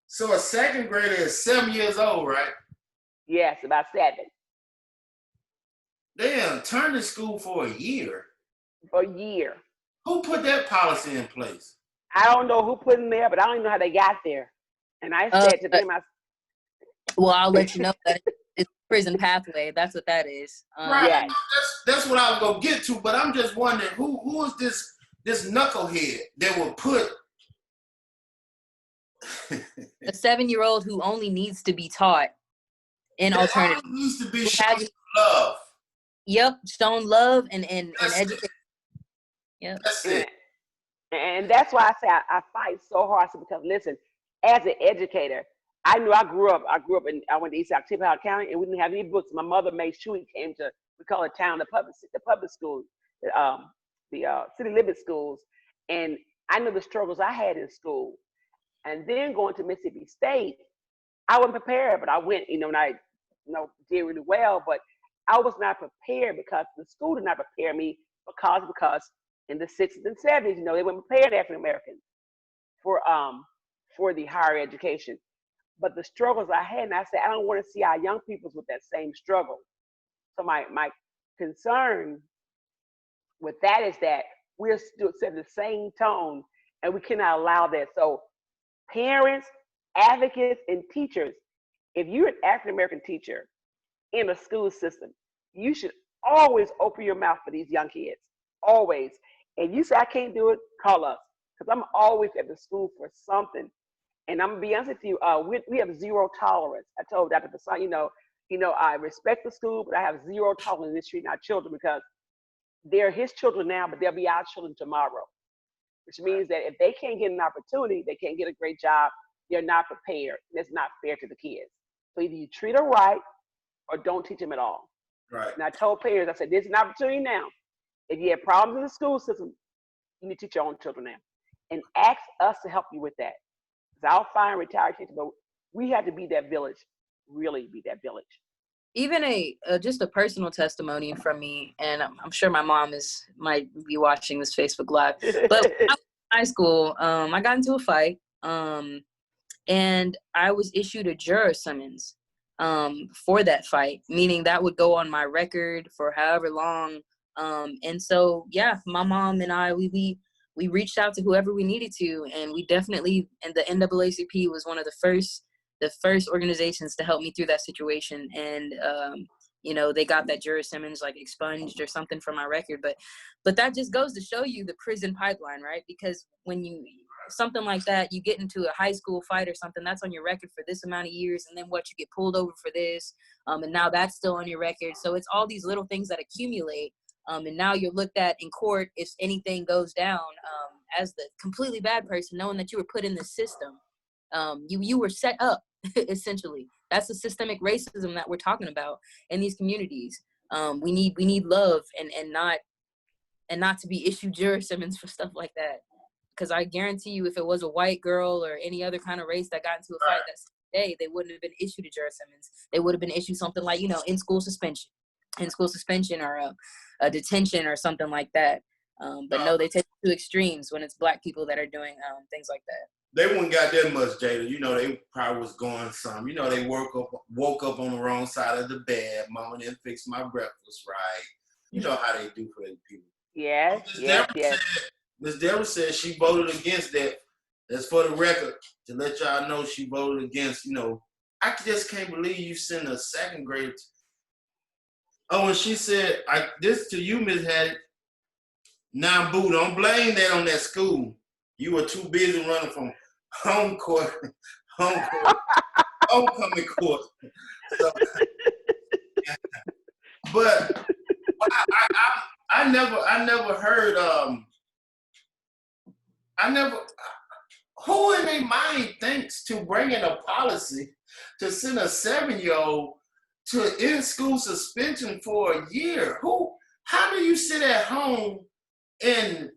So a second grader is 7 years old, right? Yes, about 7. Damn, turned to school for a year. For a year. Who put that policy in place? I don't know who put in there, but I don't even know how they got there. And I said to them, well, I'll let you know that it's prison pathway. That's what that is. Right. Yeah. That's what I was gonna get to. But I'm just wondering who is this knucklehead that will put a 7-year-old who only needs to be taught in alternative. Needs to be shown love. Yep, shown love and education. Yep. That's it. And that's why I say I fight so hard because listen, as an educator, I knew I grew up I went to East Tippah County, and we didn't have any books. My mother made sure we came to, we call it town, the public schools, the city limit schools. And I knew the struggles I had in school. And then going to Mississippi State, I wasn't prepared, but I went, and I did really well, but I was not prepared because the school did not prepare me because in the 60s and 70s, they weren't prepared African Americans for the higher education. But the struggles I had, and I said, I don't want to see our young people with that same struggle. So my concern with that is that we're still setting the same tone, and we cannot allow that. So parents, advocates, and teachers, if you're an African American teacher in a school system, you should always open your mouth for these young kids, always. If you say I can't do it, call us. Because I'm always at the school for something. And I'm gonna be honest with you, we have zero tolerance. I told Dr. Bassan, I respect the school, but I have zero tolerance in treating our children because they're his children now, but they'll be our children tomorrow. Which means that if they can't get an opportunity, they can't get a great job, they're not prepared. That's not fair to the kids. So either you treat them right or don't teach them at all. Right. And I told parents, I said, there's an opportunity now. If you have problems in the school system, you need to teach your own children now. And ask us to help you with that. Because I'll find retired teachers, but we have to be that village, really be that village. Even just a personal testimony from me, and I'm sure my mom might be watching this Facebook Live. But when I was in high school, I got into a fight, and I was issued a juror summons for that fight, meaning that would go on my record for however long. And so, yeah, my mom and I, we reached out to whoever we needed to, and we definitely, and the NAACP was one of the first organizations to help me through that situation. And, they got that juror summons like expunged or something from my record. But that just goes to show you the prison pipeline, right? Because when something like that, you get into a high school fight or something, that's on your record for this amount of years. And then you get pulled over for this. And now that's still on your record. So it's all these little things that accumulate. And now you're looked at in court if anything goes down as the completely bad person, knowing that you were put in the system. You were set up, essentially. That's the systemic racism that we're talking about in these communities. We need love and not to be issued juror summons for stuff like that. Because I guarantee you, if it was a white girl or any other kind of race that got into a fight that same day, they wouldn't have been issued a juror summons. They would have been issued something like, in-school suspension or a detention or something like that. But no, they take it to extremes when it's Black people that are doing things like that. They wouldn't got that much, Jada. They probably was going some. They woke up on the wrong side of the bed. Mama didn't fix my breakfast right. You know how they do for these people. Yes. Ms. Deborah said she voted against that. That's for the record, to let y'all know she voted against, I just can't believe you send a second grader. Oh, and she said, this to you, Ms. Hattie. Now, boo, don't blame that on that school. You were too busy running from homecoming court. So, but I never heard. Who in their mind thinks to bring in a policy to send a 7-year-old to in-school suspension for a year? How do you sit at home and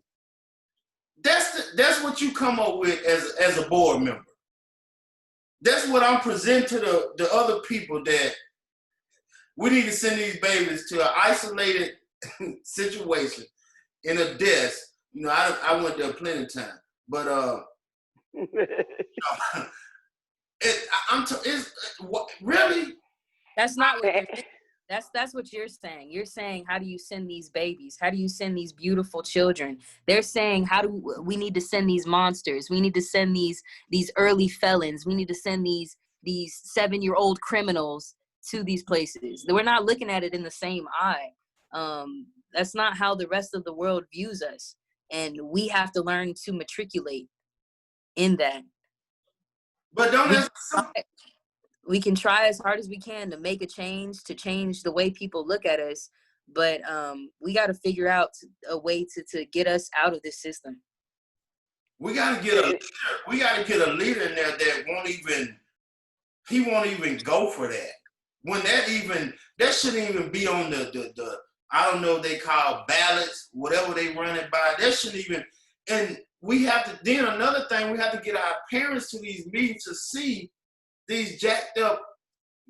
that's what you come up with as a board member? That's what I'm presenting to the other people, that we need to send these babies to an isolated situation in a desk. I went there plenty of time, but really? That's not what you're saying. That's what you're saying. You're saying, how do you send these babies? How do you send these beautiful children? They're saying, we need to send these monsters? We need to send these early felons. We need to send these 7-year-old criminals to these places. We're not looking at it in the same eye. That's not how the rest of the world views us. And we have to learn to matriculate in that. But we can try as hard as we can to make a change, to change the way people look at us. But we got to figure out a way to get us out of this system. We got to get a leader. We got to get a leader in there that won't even go for that. When that shouldn't even be on the I don't know what they call ballots, whatever they run it by. That shouldn't even. And we have to. Then another thing, we have to get our parents to these meetings to see these jacked up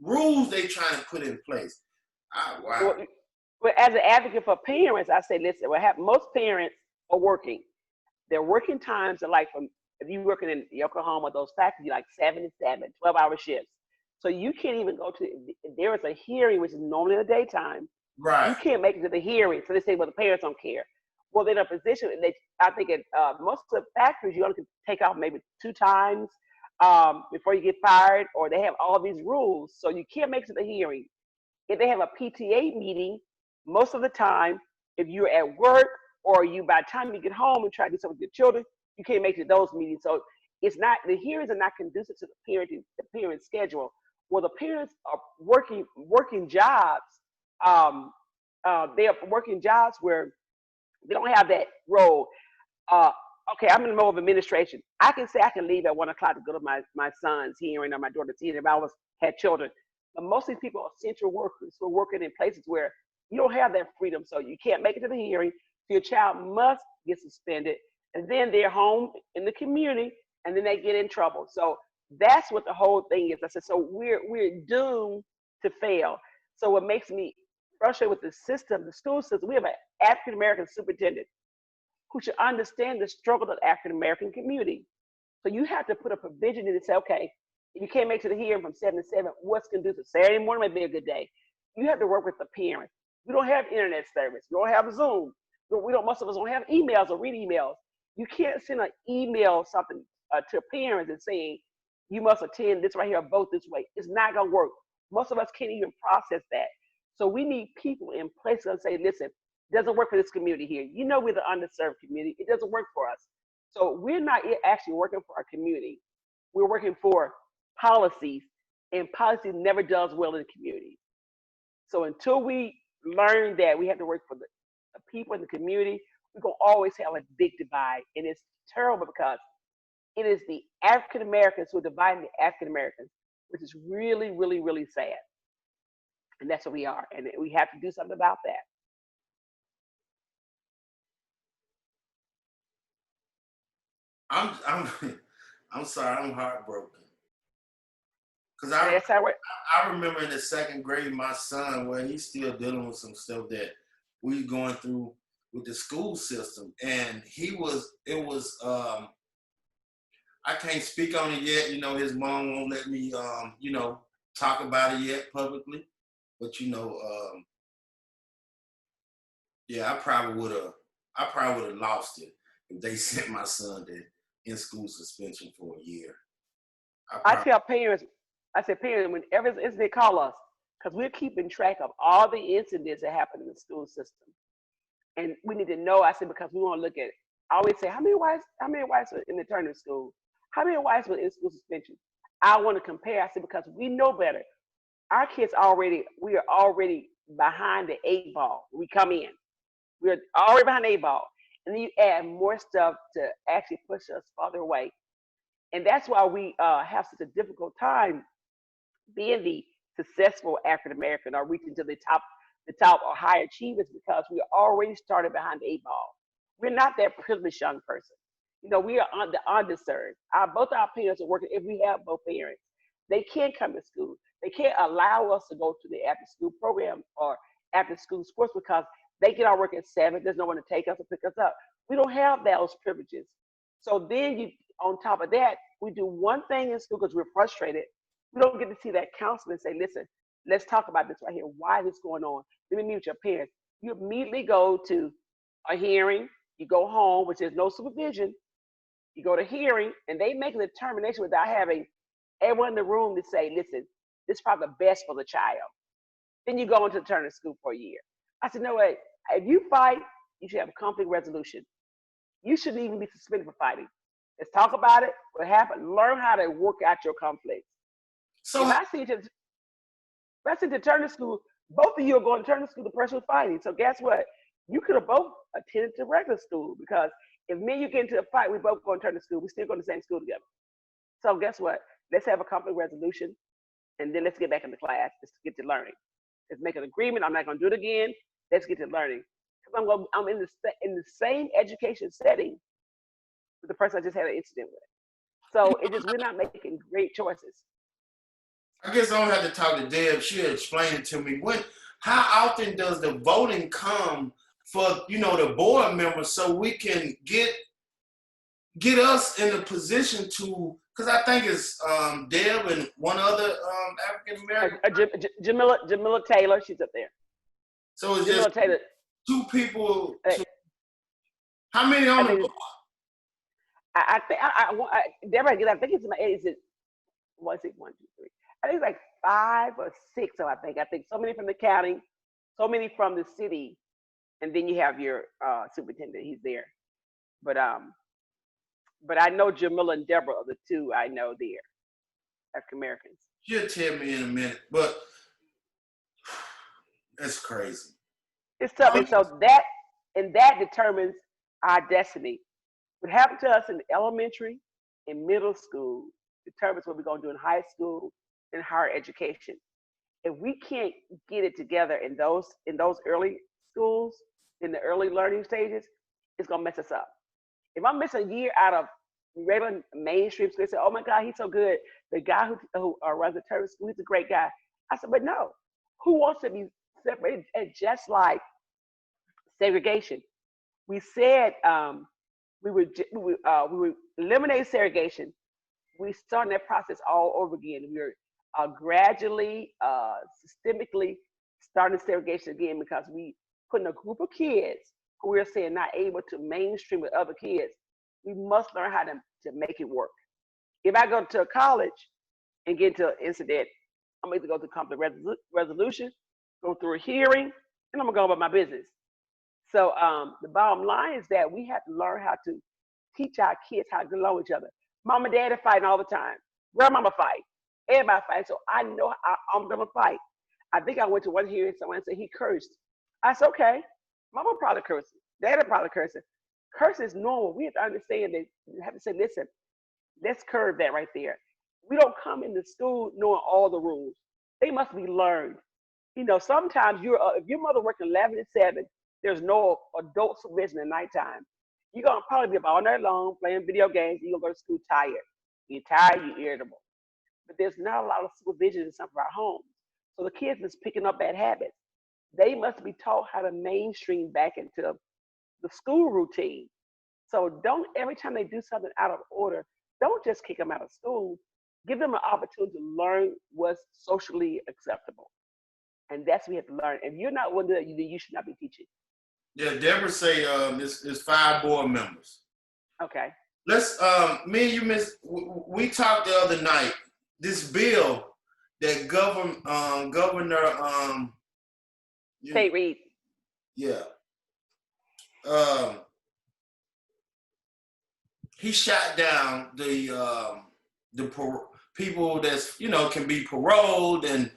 rules they trying to put in place. Wow. Well, as an advocate for parents, I say, listen, most parents are working. Their working times are like if you're working in Oklahoma, those factories, like 7 to 7, 12-hour shifts. So you can't even go to, there is a hearing, which is normally in the daytime. Right. You can't make it to the hearing. So they say, well, the parents don't care. Well, they're in a position, I think at most of the factories, you only can take off maybe 2 times before you get fired, or they have all these rules. So you can't make it to the hearing. If they have a PTA meeting, most of the time, if you're at work or you by the time you get home and try to do something with your children, you can't make it to those meetings. So it's not, the hearings are not conducive to the parent schedule. Well, the parents are working jobs. Um, they are working jobs where they don't have that role. Uh, okay, I'm in the middle of administration. I can say I can leave at 1 o'clock to go to my son's hearing or my daughter's hearing if I had children. But most of these people are essential workers who are working in places where you don't have that freedom. So you can't make it to the hearing. So your child must get suspended, and then they're home in the community, and then they get in trouble. So that's what the whole thing is. I said, so we're doomed to fail. So what makes me frustrated with the system, the school system, we have an African American superintendent who should understand the struggle of the African American community. So you have to put a provision in and say, okay, if you can't make it to the hearing from 7 to 7, what's conducive? Saturday morning might be a good day. You have to work with the parents. We don't have internet service. We don't have Zoom. We don't. Most of us don't have emails or read emails. You can't send an email something to parents and saying you must attend this right here or vote this way. It's not gonna work. Most of us can't even process that. So we need people in place that say, listen, it doesn't work for this community here. You know, we're the underserved community. It doesn't work for us. So we're not actually working for our community. We're working for policies, and policy never does well in the community. So until we learn that we have to work for the people in the community, we're going to always have a big divide. And it's terrible because it is the African Americans who are dividing the African Americans, which is really, really, really sad. And that's what we are. And we have to do something about that. I'm sorry, I'm heartbroken. Because I remember in the second grade, my son, well, he's still dealing with some stuff that we going through with the school system. And I can't speak on it yet. You know, his mom won't let me, talk about it yet publicly. But, yeah, I probably would have lost it if they sent my son to in-school suspension for a year. I tell parents, I said, parents, whenever they call us, because we're keeping track of all the incidents that happen in the school system. And we need to know, I said, because we want to look at it. I always say, how many whites were in the Turner school? How many whites were in school suspension? I want to compare. I said, because we know better. Our kids we are already behind the 8 ball. We come in. We're already behind the 8 ball. And then you add more stuff to actually push us farther away. And that's why we have such a difficult time being the successful African American or reaching to the top or high achievers because we already started behind the 8 ball. We're not that privileged young person. You know, we are the underserved. Both our parents are working. If we have both parents, they can't come to school. They can't allow us to go to the after school program or after school sports because they get our work at 7. There's no one to take us or pick us up. We don't have those privileges. So then on top of that, we do one thing in school because we're frustrated. We don't get to see that counselor and say, listen, let's talk about this right here. Why is this going on? Let me meet with your parents. You immediately go to a hearing. You go home, which is no supervision. You go to hearing, and they make a determination without having everyone in the room to say, listen, this is probably the best for the child. Then you go into the Turner School for a year. I said, no, wait. If you fight, you should have a conflict resolution. You shouldn't even be suspended for fighting. Let's talk about it. What happened? Learn how to work out your conflicts. So if I see you to Turner School, both of you are going to Turner School, the person was fighting. So guess what? You could have both attended to regular school because if me and you get into a fight, we both go to Turner School, we still go to the same school together. So guess what? Let's have a conflict resolution and then let's get back into class. Let's get to learning. Let's make an agreement. I'm not going to do it again. Let's get to learning. Because I'm in the same education setting with the person I just had an incident with. So we're not making great choices. I guess I don't have to talk to Deb. She'll explain it to me. How often does the voting come for the board members so we can get us in a position to? Because I think it's Deb and one other African American. Jamila Taylor, she's up there. So it's just Taylor. 2 people. How many on the board? I think Deborah, I think it's one, 2, 3. I think it's like 5 or 6. So I think so many from the county, so many from the city. and then you have your superintendent. He's there, but I know Jamila and Deborah are the two I know there, African Americans. You'll tell me in a minute, but that's crazy. It's tough, and so that determines our destiny. What happened to us in elementary and middle school determines what we're going to do in high school and higher education. If we can't get it together in those early schools, in the early learning stages, it's going to mess us up. If I'm missing a year out of regular mainstream school, they say, "Oh my God, he's so good. The guy who runs the Turner school, he's a great guy." I said, "But no, who wants to be separated?" And just like segregation, we said we would eliminate segregation. We starting that process all over again. We're gradually, systemically starting segregation again because we putting a group of kids who we're saying not able to mainstream with other kids. We must learn how to make it work. If I go to a college and get into an incident, I'm going to go through conflict resolution, go through a hearing, and I'm going to go about my business. So the bottom line is that we have to learn how to teach our kids how to get along with each other. Mom and dad are fighting all the time. Grandmama fight. Everybody fight. So I know I'm going to fight. I think I went to one hearing, someone said he cursed. I said, okay, mama probably cursing. Dad probably cursing. Curse is normal. We have to understand that you have to say, listen, let's curb that right there. We don't come into school knowing all the rules. They must be learned. Sometimes if your mother working 11 to 7, there's no adult supervision at nighttime. You're going to probably be up all night long playing video games. You're going to go to school tired. You're tired, you're irritable. But there's not a lot of supervision in some of our homes. So the kids is picking up bad habits. They must be taught how to mainstream back into the school routine. So don't, every time they do something out of order, don't just kick them out of school. Give them an opportunity to learn what's socially acceptable. And that's what we have to learn. If you're not willing to do that, you should not be teaching. Yeah, Deborah say it's 5 board members. Okay. Let's me and you we talked the other night. This bill that Governor Tate Reed. Yeah. He shot down the people that's can be paroled and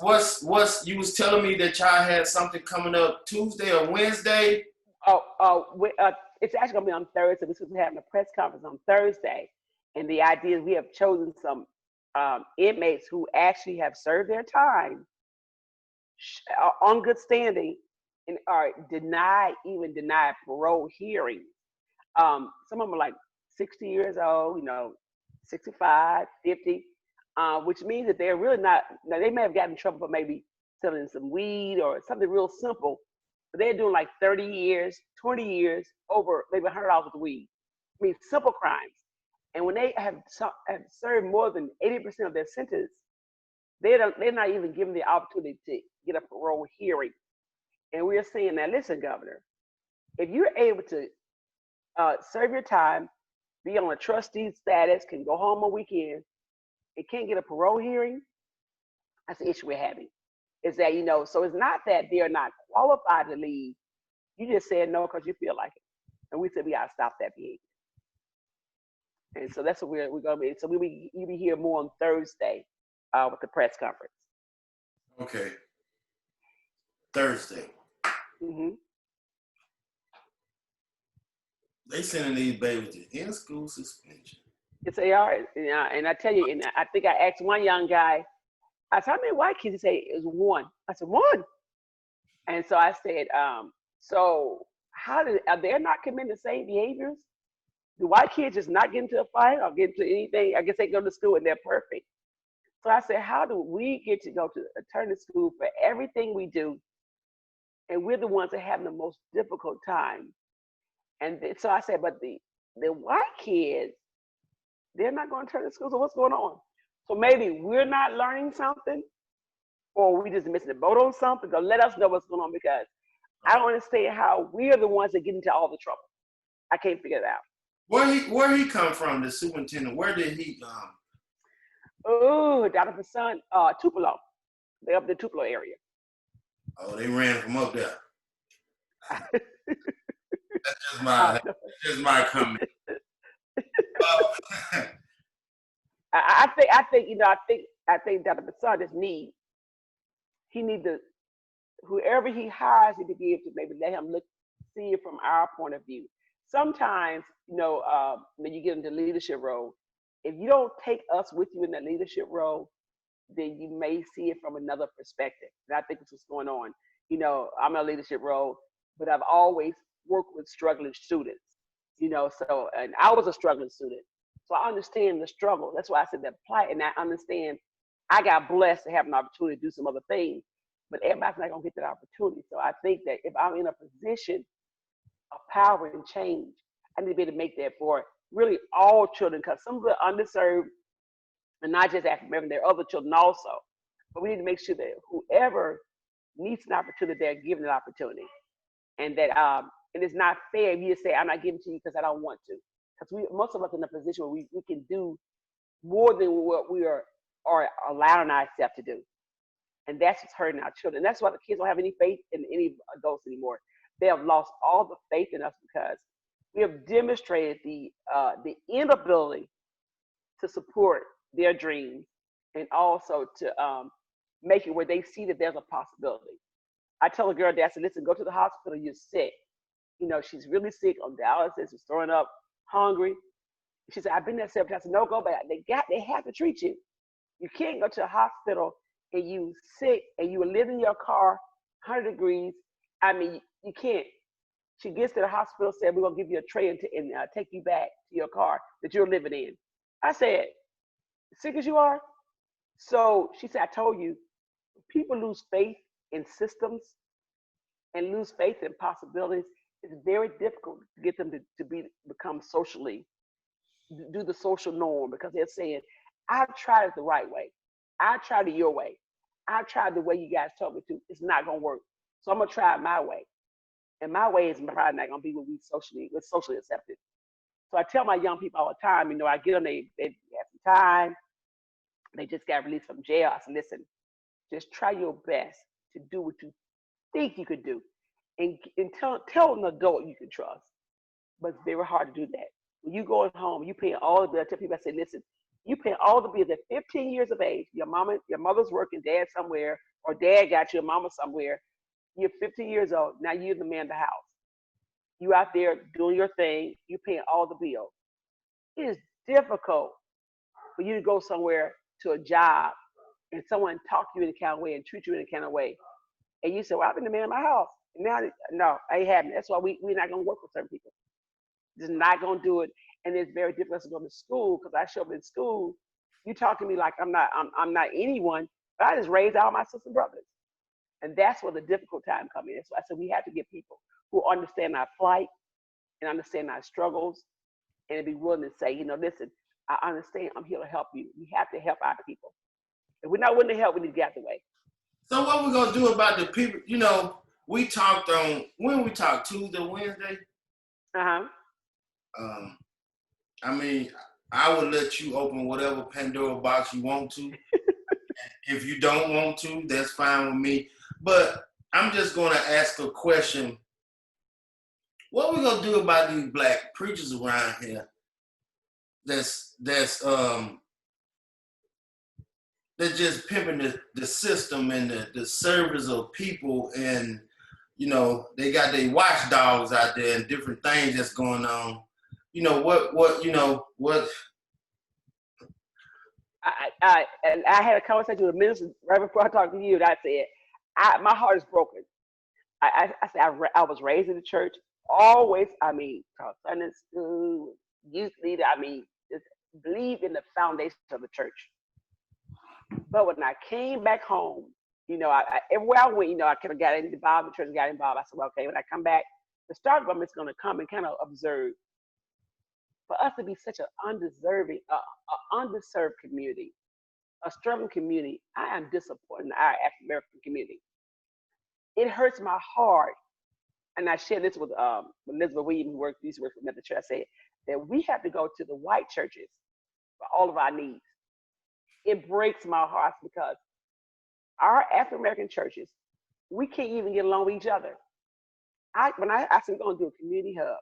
what's you was telling me that y'all had something coming up Tuesday or Wednesday? It's actually gonna be on Thursday. We're supposed to be having a press conference on Thursday, and the idea is we have chosen some inmates who actually have served their time on good standing and are denied parole hearings. Some of them are like 60 years old, 65, 50, which means that they're really not. Now they may have gotten in trouble for maybe selling some weed or something real simple, but they're doing like 30 years, 20 years over maybe $100 with weed. I mean, simple crimes. And when they have served more than 80% of their sentence, they're not even given the opportunity to get a parole hearing. And we're saying, now listen, Governor, if you're able to serve your time, be on a trustee status, can go home on weekends, and can't get a parole hearing, that's the issue we're having. Is that, so it's not that they're not qualified to leave. You just said no because you feel like it. And we said we gotta stop that behavior. And so that's what we're gonna be. So you'll be here more on Thursday with the press conference. Okay. Thursday. Mm-hmm. They sending these babies to in-school suspension. Yes, they are. And I tell you, and I think I asked one young guy, I said, how many white kids? He said, it was 1. I said, 1. And so I said, so are they not committing the same behaviors? The white kids just not get into a fight or get into anything? I guess they go to school and they're perfect. So I said, how do we get to go to attorney school for everything we do? And we're the ones that have the most difficult time. And so I said, but the white kids, they're not going to attorney school. So what's going on? So maybe we're not learning something, or we just missing the boat on something. So let us know what's going on, because I don't understand how we're the ones that get into all the trouble. I can't figure it out. Where he come from, the superintendent? Where did he Oh, Dr. Tupelo. They're up the Tupelo area. Oh, they ran from up there. Uh, That's just my comment. I think Dr. Bassan just he need to, whoever he hires, he to be able to maybe let him see it from our point of view. Sometimes, when you get into leadership role, if you don't take us with you in that leadership role, then you may see it from another perspective. And I think this is what's going on. I'm in a leadership role, but I've always worked with struggling students. So and I was a struggling student, so I understand the struggle. That's why I said that plight, and I understand. I got blessed to have an opportunity to do some other things, but everybody's not gonna get that opportunity. So I think that if I'm in a position of power and change, I need to be able to make that for really all children, because some of the underserved, and not just African American, there are other children also. But we need to make sure that whoever needs an opportunity, they're given an opportunity, and that and it's not fair if you just say I'm not giving to you because I don't want to, because most of us in a position where we can do more than what we are allowing ourselves to do, and that's what's hurting our children. And that's why the kids don't have any faith in any adults anymore. They have lost all the faith in us because we have demonstrated the inability to support their dreams, and also to make it where they see that there's a possibility. I tell a girl that, I said, listen, go to the hospital, you're sick. She's really sick on dialysis, she's throwing up, hungry. She said, I've been there several times. I said, no, go back. They have to treat you. You can't go to a hospital and you sick and you live in your car, 100 degrees. I mean, you can't. She gets to the hospital, said, we're going to give you a tray and take you back to your car that you're living in. I said, sick as you are? So she said, I told you, people lose faith in systems and lose faith in possibilities. It's very difficult to get them to become socially, do the social norm, because they're saying, I've tried it the right way. I tried it your way. I've tried the way you guys told me to. It's not going to work. So I'm going to try it my way. And my way is probably not going to be what what's socially accepted. So I tell my young people all the time, I get them, they have some time. They just got released from jail. I said, listen, just try your best to do what you think you could do. And tell an adult you can trust. But it's very hard to do that. When you going home, you paying all the bills. I tell people, I say, listen, you paying all the bills at 15 years of age. Your mother's working, dad somewhere, or dad got your mama somewhere. You're 15 years old. Now you're the man of the house. You out there doing your thing. You paying all the bills. It is difficult for you to go somewhere to a job and someone talk to you in a kind of way and treat you in a kind of way. And you say, well, I've been the man of my house. And now, no, I ain't having it. That's why we're not going to work with certain people. Just not going to do it. And it's very difficult to go to school, because I show up in school. You talk to me like I'm not anyone, but I just raised all my sisters and brothers. And that's where the difficult time comes in. So I said we have to get people who understand our plight and understand our struggles, and be willing to say, listen, I understand. I'm here to help you. We have to help our people. If we're not willing to help, we need to get out the way. So what we're gonna do about the people? We talked on when we talked Tuesday, Wednesday. I mean, I would let you open whatever Pandora box you want to. If you don't want to, that's fine with me. But I'm just gonna ask a question. What we gonna do about these black preachers around here? That's just pimping the system and the service of people, and they got their watchdogs out there and different things that's going on. What I had a conversation with a minister right before I talked to you, and I said, my heart is broken. I said, I was raised in the church, always, taught Sunday school, youth leader, just believe in the foundation of the church. But when I came back home, everywhere I went, I kind of got involved, the church got involved. I said, well, okay, when I come back, the star government's going to come and kind of observe. For us to be such an underserved community, a struggling community, I am disappointed in our African American community. It hurts my heart, and I shared this with Elizabeth Williams, who used to work for Methodist Church. I said that we have to go to the white churches for all of our needs. It breaks my heart because our African American churches, we can't even get along with each other. I said we're gonna do a community hub.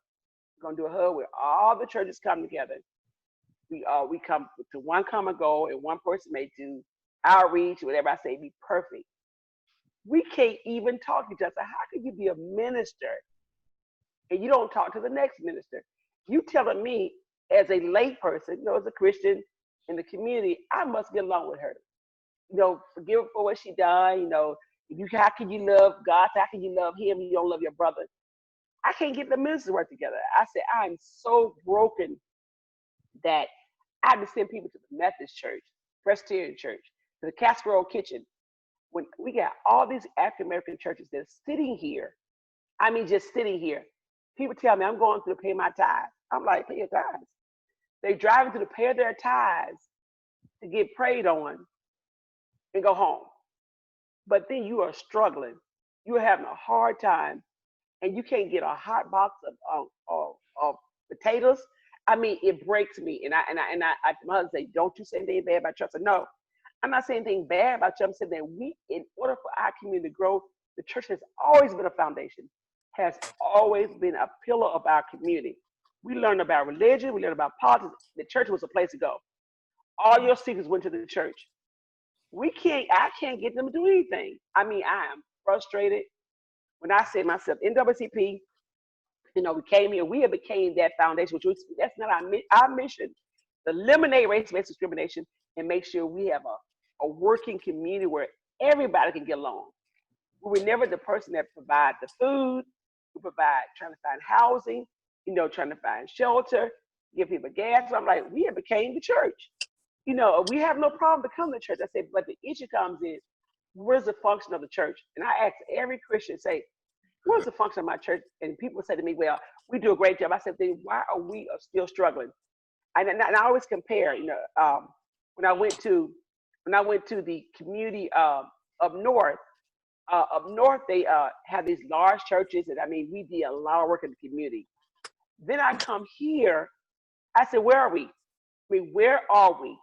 We're gonna do a hub where all the churches come together. We come to one common goal, and one person may do outreach, whatever I say, be perfect. We can't even talk to each other. How can you be a minister and you don't talk to the next minister? You telling me as a lay person, as a Christian in the community, I must get along with her. Forgive her for what she done. How can you love God? How can you love him? You don't love your brother. I can't get the ministers to work together. I said, I'm so broken that I had to send people to the Methodist church, Presbyterian church, to the Casserole Kitchen. When we got all these African American churches that are sitting here, I mean, just sitting here. People tell me I'm going through to pay my tithes. I'm like, pay your tithes. They driving to pay their tithes to get prayed on and go home. But then you are struggling. You're having a hard time, and you can't get a hot box of potatoes. I mean, it breaks me. And my husband say, don't you say anything bad about church? I said, no, I'm not saying anything bad about church. I'm saying that in order for our community to grow, the church has always been a foundation, has always been a pillar of our community. We learned about religion, we learned about politics. The church was a place to go. All your secrets went to the church. I can't get them to do anything. I mean, I am frustrated. When I say myself, NAACP, we came here, we have became that foundation, that's not our mission. To eliminate race-based discrimination and make sure we have a working community where everybody can get along. We were never the person that provide the food, we provide trying to find housing, trying to find shelter, give people gas. So I'm like, we have became the church. We have no problem to come to church. I said, but the issue comes in, where's the function of the church? And I ask every Christian, say, what's the function of my church? And people say to me, well, we do a great job. I said, then why are we still struggling? And I always compare, when I went to the community up north, they have these large churches, and I mean, we did a lot of work in the community. Then I come here, I said, where are we? I mean, where are we?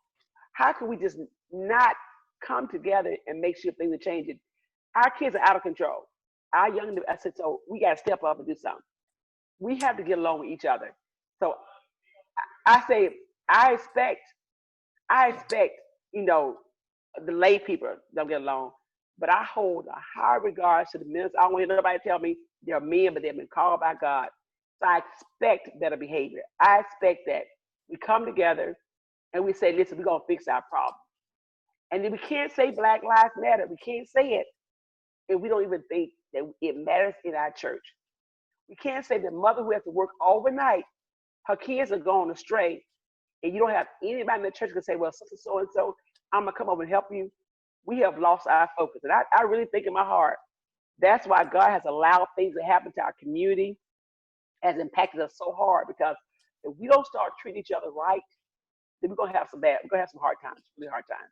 How can we just not come together and make sure things are changing? Our kids are out of control. I said, so we got to step up and do something. We have to get along with each other. So I say, I expect, the lay people don't get along, but I hold a high regard to the ministers. I don't want nobody to tell me they're men, but they've been called by God. So I expect better behavior. I expect that we come together and we say, listen, we're going to fix our problem. And then we can't say Black Lives Matter. We can't say it. And we don't even think that it matters in our church. We can't say the mother who has to work overnight, her kids are going astray, and you don't have anybody in the church who can say, well, sister so-and-so, I'm going to come over and help you. We have lost our focus. And I really think in my heart, that's why God has allowed things to happen to our community, has impacted us so hard, because if we don't start treating each other right, then we're going to have some hard times, really hard times.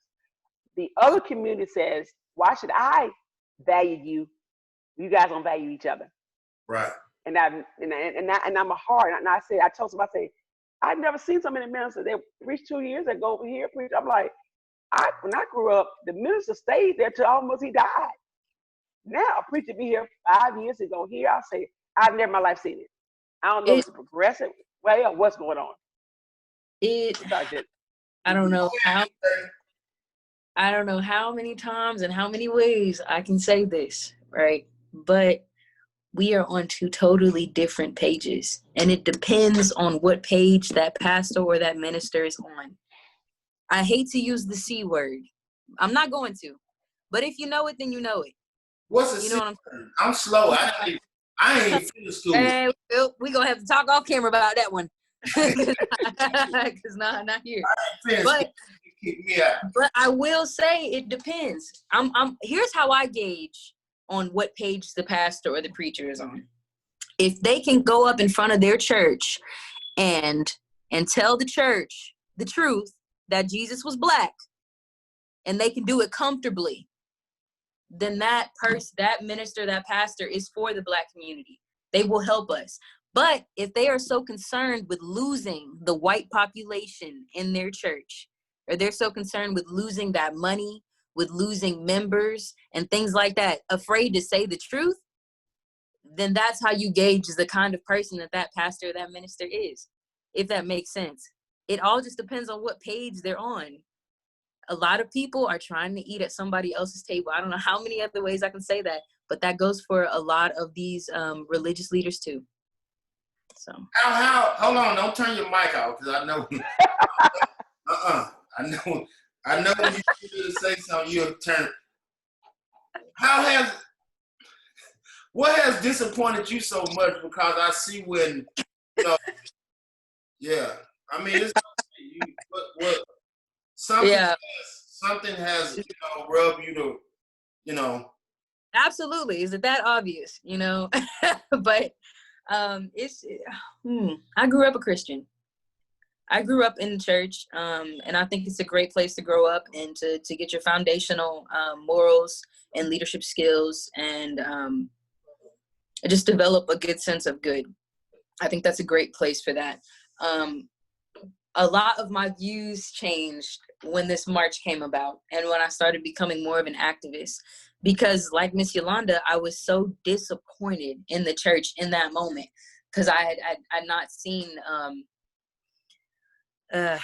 The other community says, why should I value you? You guys don't value each other. Right. And I'm a hard. And I told somebody, I've never seen so many ministers. They preach 2 years, they go over here, preach. I'm like, when I grew up, the minister stayed there till almost he died. Now a preacher be here 5 years, he go here. I'll say, I've never in my life seen it. I don't know if it's progressive way or what's going on. I don't know how many times and how many ways I can say this, right? But we are on two totally different pages, and it depends on what page that pastor or that minister is on. I hate to use the C word. I'm not going to, but if you know it, then you know it. What's the C word? I'm slow. I ain't finished school. Hey, we're going to have to talk off camera about that one. Because not here. But I will say it depends. Here's how I gauge on what page the pastor or the preacher is on. If they can go up in front of their church and tell the church the truth that Jesus was Black, and they can do it comfortably, then that minister, that pastor is for the Black community. They will help us. But if they are so concerned with losing the white population in their church, or they're so concerned with losing that money, with losing members and things like that, afraid to say the truth, then that's how you gauge the kind of person that pastor or that minister is, if that makes sense. It all just depends on what page they're on. A lot of people are trying to eat at somebody else's table. I don't know how many other ways I can say that, but that goes for a lot of these religious leaders too. So hold on, don't turn your mic off, because I know I know when you need to say something, you'll turn. What has disappointed you so much? Because I see when, yeah, I mean, it's what something has rubbed you to, Absolutely. Is it that obvious? But I grew up a Christian. I grew up in church, and I think it's a great place to grow up and to get your foundational morals and leadership skills, and just develop a good sense of good. I think that's a great place for that. A lot of my views changed when this march came about and when I started becoming more of an activist, because like Miss Yolanda, I was so disappointed in the church in that moment, because I had not seen there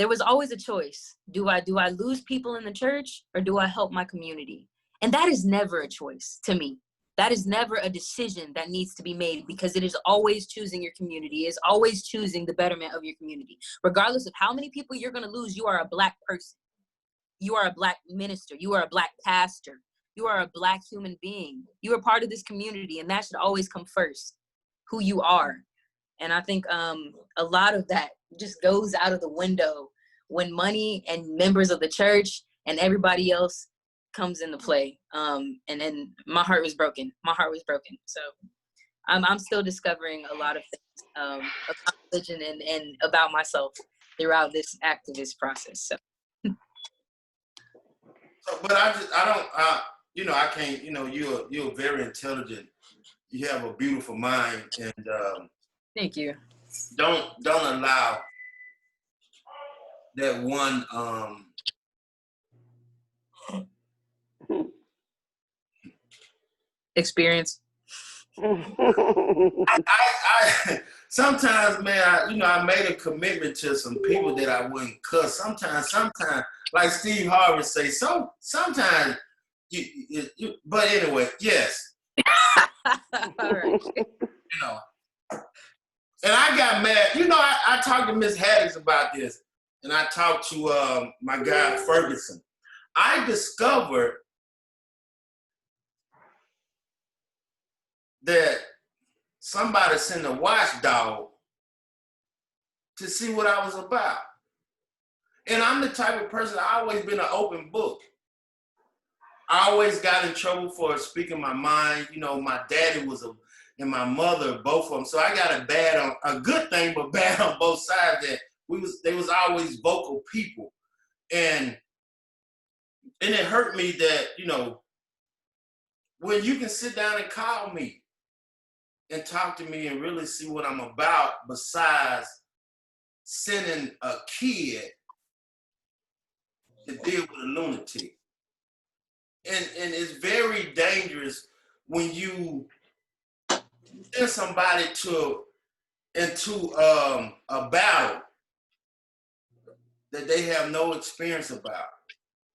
was always a choice. Do I lose people in the church, or do I help my community? And that is never a choice to me. That is never a decision that needs to be made, because it is always choosing your community. It is always choosing the betterment of your community. Regardless of how many people you're going to lose, you are a Black person. You are a Black minister. You are a Black pastor. You are a Black human being. You are part of this community, and that should always come first, who you are. And I think a lot of that just goes out of the window when money and members of the church and everybody else comes into play. And then my heart was broken. So I'm still discovering a lot of things about religion and about myself throughout this activist process. So. But I can't. You're very intelligent. You have a beautiful mind, and Thank you. Don't allow that one experience. I sometimes, man, I made a commitment to some people that I wouldn't cuss. Sometimes, like Steve Harvey say, sometimes you but anyway, yes. All right. And I got mad. I talked to Miss Haddix about this, and I talked to my guy Ferguson. I discovered that somebody sent a watchdog to see what I was about. And I'm the type of person, I always been an open book. I always got in trouble for speaking my mind. My daddy and my mother, both of them. So I got a good thing, but bad on both sides, that they was always vocal people. And it hurt me that, when you can sit down and call me and talk to me and really see what I'm about, besides sending a kid to deal with a lunatic. And it's very dangerous when you send somebody into a battle that they have no experience about.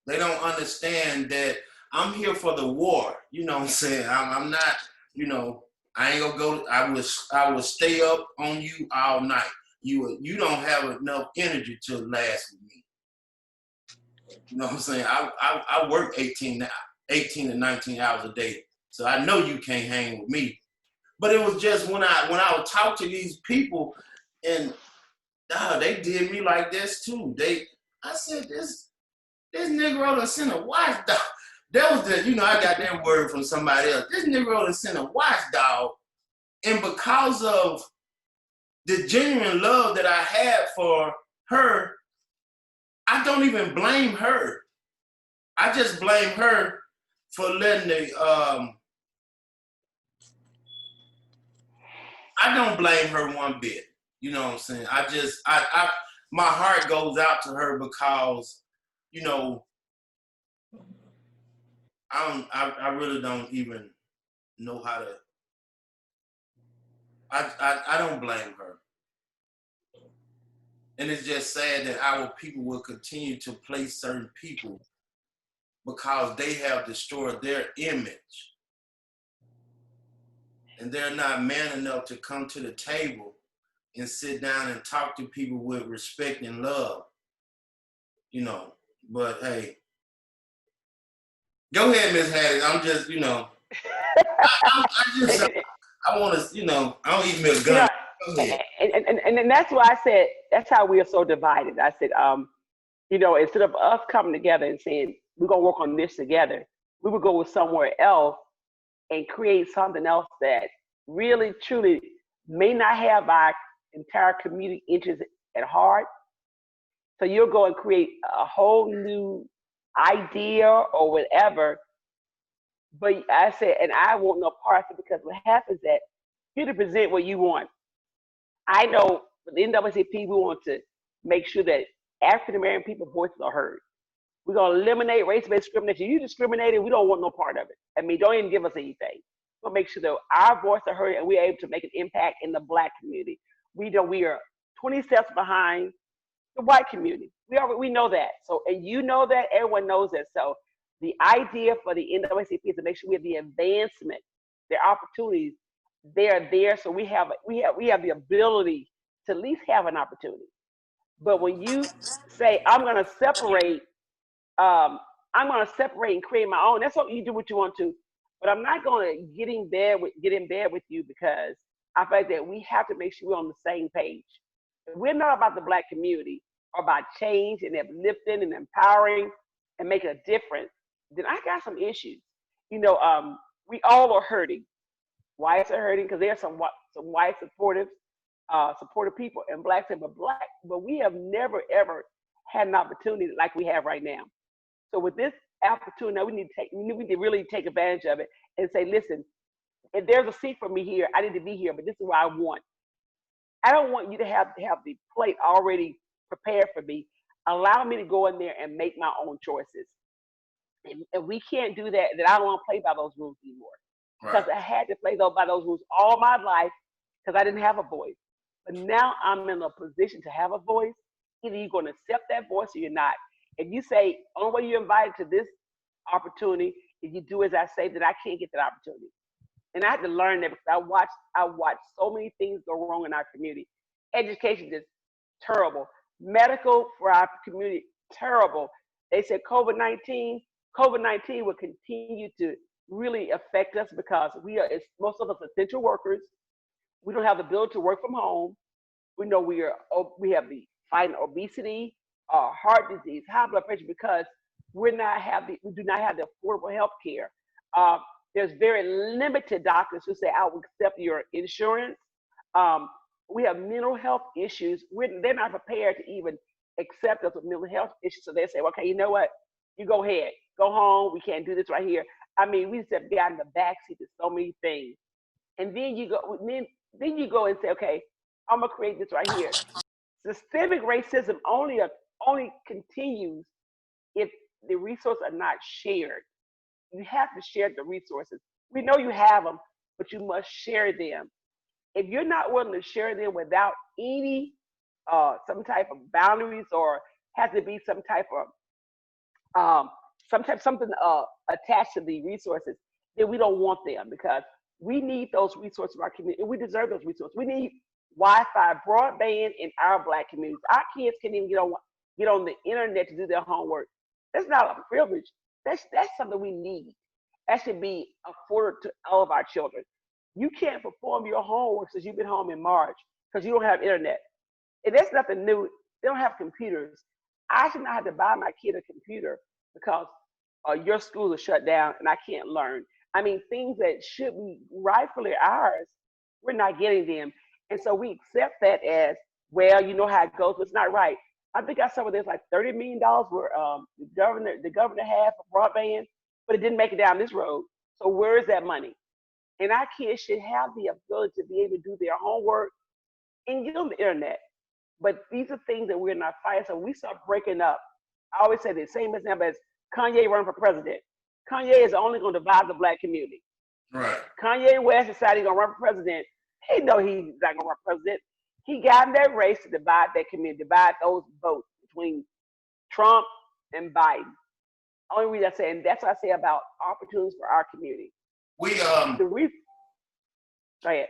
They don't understand that I'm here for the war. You know what I'm saying? I'm not, I ain't gonna go. I will stay up on you all night. You don't have enough energy to last with me. You know what I'm saying? I work 18 to 19 hours a day, so I know you can't hang with me. But it was just when I would talk to these people, and they did me like this too. I said, this Negro done sent a watchdog. That was I got that word from somebody else. This Negro done sent a watchdog, and because of the genuine love that I had for her, I don't even blame her. I just blame her for letting I don't blame her one bit. You know what I'm saying? My heart goes out to her because, I really don't even know how to. I don't blame her. And it's just sad that our people will continue to play certain people because they have destroyed their image. And they're not man enough to come to the table and sit down and talk to people with respect and love. You know, but hey, go ahead, Miss Hattie. I'm just, you know, I want to, you know, I don't eat milk gun. Go ahead. And that's why I said, that's how we are so divided. I said, you know, instead of us coming together and saying, we're going to work on this together, we would go with somewhere else and create something else that really, truly may not have our entire community interest at heart. So you'll go and create a whole new idea or whatever. But I said, and I want no part of it, because what happens is that you to present what you want. I know with the NAACP, we want to make sure that African American people's voices are heard. We're going to eliminate race-based discrimination. You discriminated, we don't want no part of it. I mean, don't even give us anything. We'll make sure that our voices are heard and we're able to make an impact in the Black community. We know we are 20 steps behind the white community. We know that. So, and you know that, everyone knows that. So the idea for the NAACP is to make sure we have the advancement, their opportunities, they're there. So we have the ability to at least have an opportunity. But when you say, I'm going to separate and create my own, that's what you do what you want to. But I'm not going to get in bed with you, because I feel like that we have to make sure we're on the same page. If we're not about the Black community or about change and uplifting and empowering and making a difference, then I got some issues. You know, we all are hurting. Whites are hurting because there's some white supportive people, and Blacks are Black, but we have never ever had an opportunity like we have right now. So with this opportunity, now we need to really take advantage of it and say, listen, if there's a seat for me here, I need to be here, but this is what I want. I don't want you to have the plate already prepared for me. Allow me to go in there and make my own choices. If we can't do that, then I don't want to play by those rules anymore. Because I had to play by those rules all my life because I didn't have a voice. But now I'm in a position to have a voice. Either you're going to accept that voice or you're not. If you say, only way you're invited to this opportunity, if you do as I say, then I can't get that opportunity. And I had to learn that because I watched so many things go wrong in our community. Education is terrible. Medical for our community, terrible. They said COVID-19 will continue to really affect us because most of us are essential workers. We don't have the ability to work from home. We know we have the fighting obesity, heart disease, high blood pressure, because we do not have the affordable health care. There's very limited doctors who say, I will accept your insurance. We have mental health issues. They're not prepared to even accept us with mental health issues. So they say, okay, you know what? You go ahead, go home. We can't do this right here. I mean, we just have gotten the backseat to so many things. And then you go and say, okay, I'm gonna create this right here. Systemic racism only continues if the resources are not shared. You have to share the resources. We know you have them, but you must share them. If you're not willing to share them without any some type of boundaries, or has to be some type of something attached to the resources, then we don't want them, because we need those resources in our community, and we deserve those resources. We need Wi-Fi, broadband in our Black communities. Our kids can't even get on the internet to do their homework. That's not a privilege. That's something we need. That should be afforded to all of our children. You can't perform your homework since you've been home in March because you don't have internet. And that's nothing new. They don't have computers. I should not have to buy my kid a computer because your school is shut down and I can't learn. I mean, things that should be rightfully ours, we're not getting them. And so we accept that as, well, you know how it goes, but it's not right. I think I saw there's like $30 million where the governor had for broadband, but it didn't make it down this road. So where is that money? And our kids should have the ability to be able to do their homework and get on the internet. But these are things that we're not fighting. So we start breaking up. I always say the same example as Kanye running for president. Kanye is only going to divide the Black community. Right. Kanye West decided he's gonna run for president. He know he's not gonna run for president. He got in that race to divide that community, divide those votes between Trump and Biden. Only reason I say, and that's what I say about opportunities for our community. We The reason, go ahead.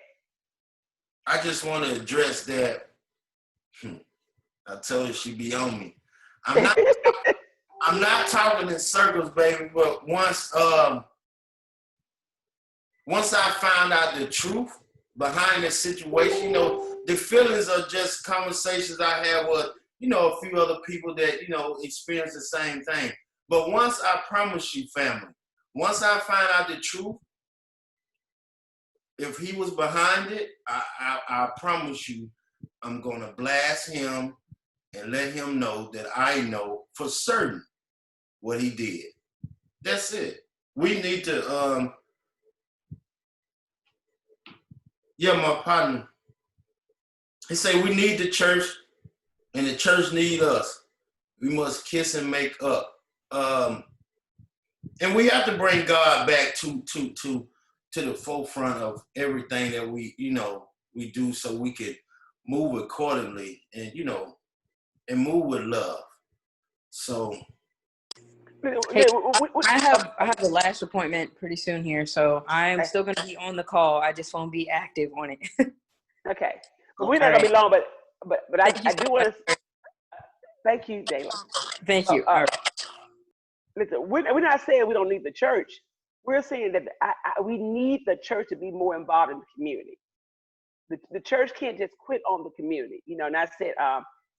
I just want to address that. I told her she be on me. I'm not I'm not talking in circles, baby, but once I found out the truth behind the situation, you know, the feelings are just conversations I had with, you know, a few other people that, you know, experience the same thing. But once I promise you, family, once I find out the truth, if he was behind it, I promise you, I'm going to blast him and let him know that I know for certain what he did. That's it. We need to, my partner, he said we need the church and the church need us. We must kiss and make up. And we have to bring God back to the forefront of everything that we, you know, we do so we can move accordingly and, you know, and move with love. So Hey, I have a last appointment pretty soon here, so I'm still going to be on the call. I just won't be active on it. Okay, but we're not gonna be long. But I do want to thank you, Jayla. Thank you. All right. Listen, we're not saying we don't need the church. We're saying that we need the church to be more involved in the community. The church can't just quit on the community, you know. And I said,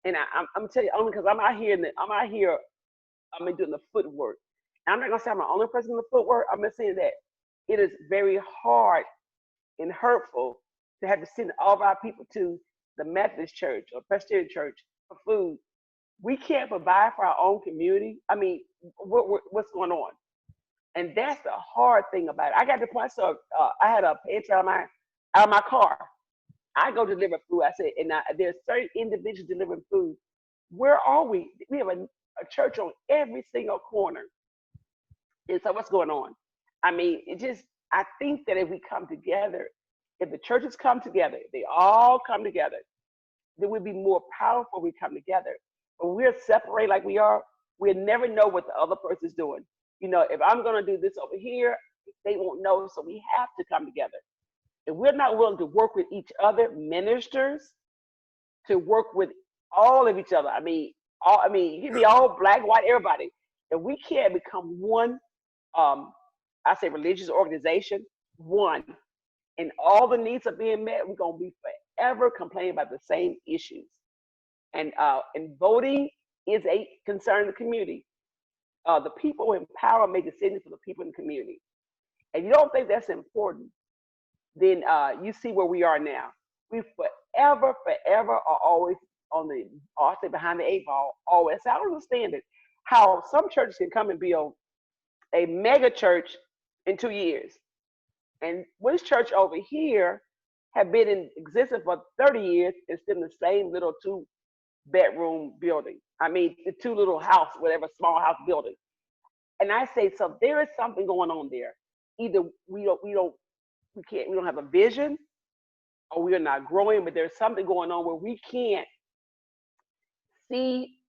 and I'm telling you, only because I'm out here I'm doing the footwork. And I'm not gonna say I'm the only person in the footwork. I'm just saying that it is very hard and hurtful to have to send all of our people to the Methodist church or Presbyterian church for food. We can't provide for our own community. I mean, what's going on? And that's the hard thing about it. I got to the point, so I had a pantry out of my car. I go deliver food. I said, and there's certain individuals delivering food. Where are we? We have a church on every single corner. And so what's going on? I mean, I think that if we come together, if the churches come together, they all come together, then we'd be more powerful if we come together. But we're separated like we are, we'll never know what the other person's doing. You know, if I'm going to do this over here, they won't know. So we have to come together. If we're not willing to work with each other, ministers, to work with all of each other, he'd be all black, white, everybody. If we can't become one, I say religious organization, one, and all the needs are being met, we're going to be forever complaining about the same issues. And voting is a concern in the community. The people in power make decisions for the people in the community. And you don't think that's important, then you see where we are now. We forever are always I'll say behind the eight ball, always. I don't understand it. How some churches can come and build a mega church in 2 years. And this church over here have been in existence for 30 years and still in the same little 2-bedroom building. I mean, the 2 little house, whatever, small house building. And I say, so there is something going on there. Either we don't have a vision, or we are not growing, but there's something going on where we can't see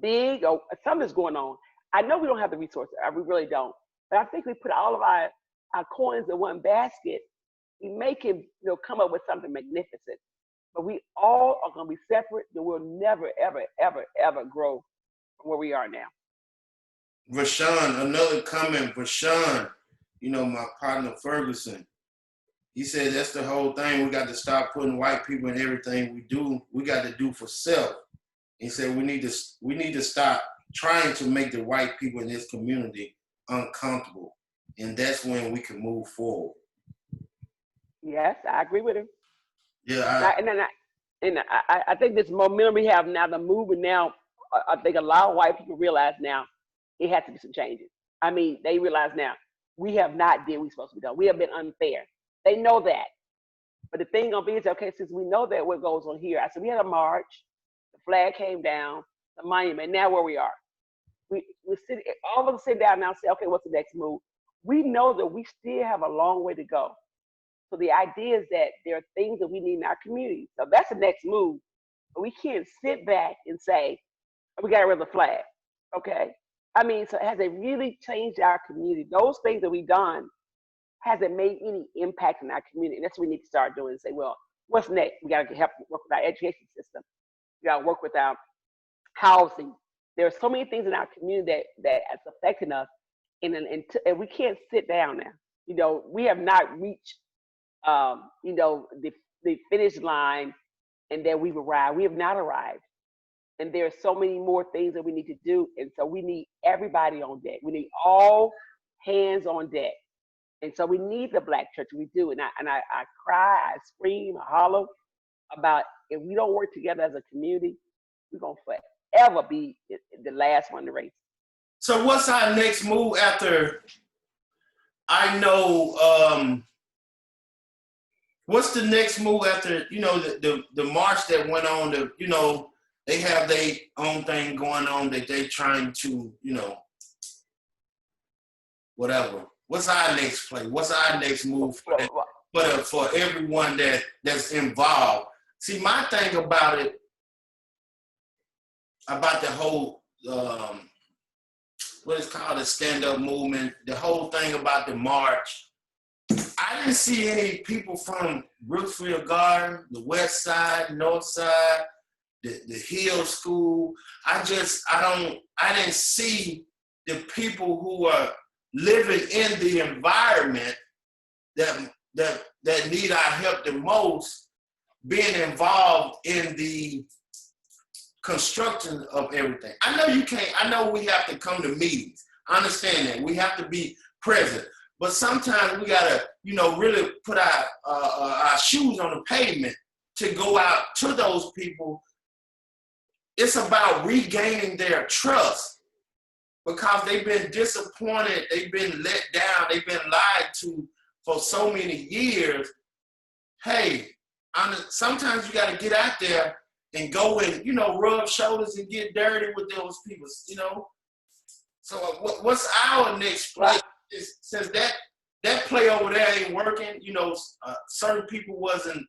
big, or something's going on. I know we don't have the resources. We really don't. But I think we put all of our coins in one basket. We make him, come up with something magnificent. But we all are going to be separate, and we'll never, ever, ever, ever grow from where we are now. Rashawn, another comment, Rashawn, my partner Ferguson, he said that's the whole thing. We got to stop putting white people in everything we do. We got to do for self. He said we need to stop trying to make the white people in this community uncomfortable. And that's when we can move forward. Yes, I agree with him. Yeah. I think this momentum we have now, the movement now, I think a lot of white people realize now it has to be some changes. I mean, they realize now we have not did what we're supposed to be done. We have been unfair. They know that. But the thing gonna be is, okay, since we know that, what goes on here? I said we had a march, the flag came down, the monument. Now where we are, we sit, all of us sit down now and say, okay, what's the next move? we know that we still have a long way to go. So the idea is that there are things that we need in our community. So that's the next move. But we can't sit back and say, we got rid of the flag. Okay. I mean, so has it really changed our community? Those things that we've done, has it made any impact in our community? And that's what we need to start doing and say, well, what's next? We got to help work with our education system. We got to work with our housing. There are so many things in our community that is affecting us, and we can't sit down now. You know, we have not reached, the finish line, and that we've arrived. We have not arrived, and there are so many more things that we need to do, and so we need everybody on deck. We need all hands on deck, and so we need the Black church. We do, and I cry, I scream, I holler about if we don't work together as a community, we're gonna forever be the last one in the race. So what's our next move after? I know. What's the next move after? You know, the march that went on. They have their own thing going on that they trying to, whatever. What's our next play? What's our next move for everyone that's involved? See, my thing about it, about the whole what is called a stand-up movement, the whole thing about the march. I didn't see any people from Brookfield Garden, the West Side, North Side, the Hill School. I didn't see the people who are living in the environment that need our help the most being involved in the construction of everything. I know you can't. I know we have to come to meetings. I understand that. We have to be present. But sometimes we gotta, really put our shoes on the pavement to go out to those people. It's about regaining their trust because they've been disappointed, they've been let down, they've been lied to for so many years. Hey, sometimes you gotta get out there and go and, rub shoulders and get dirty with those people, So what's our next play? Since that play over there ain't working, certain people wasn't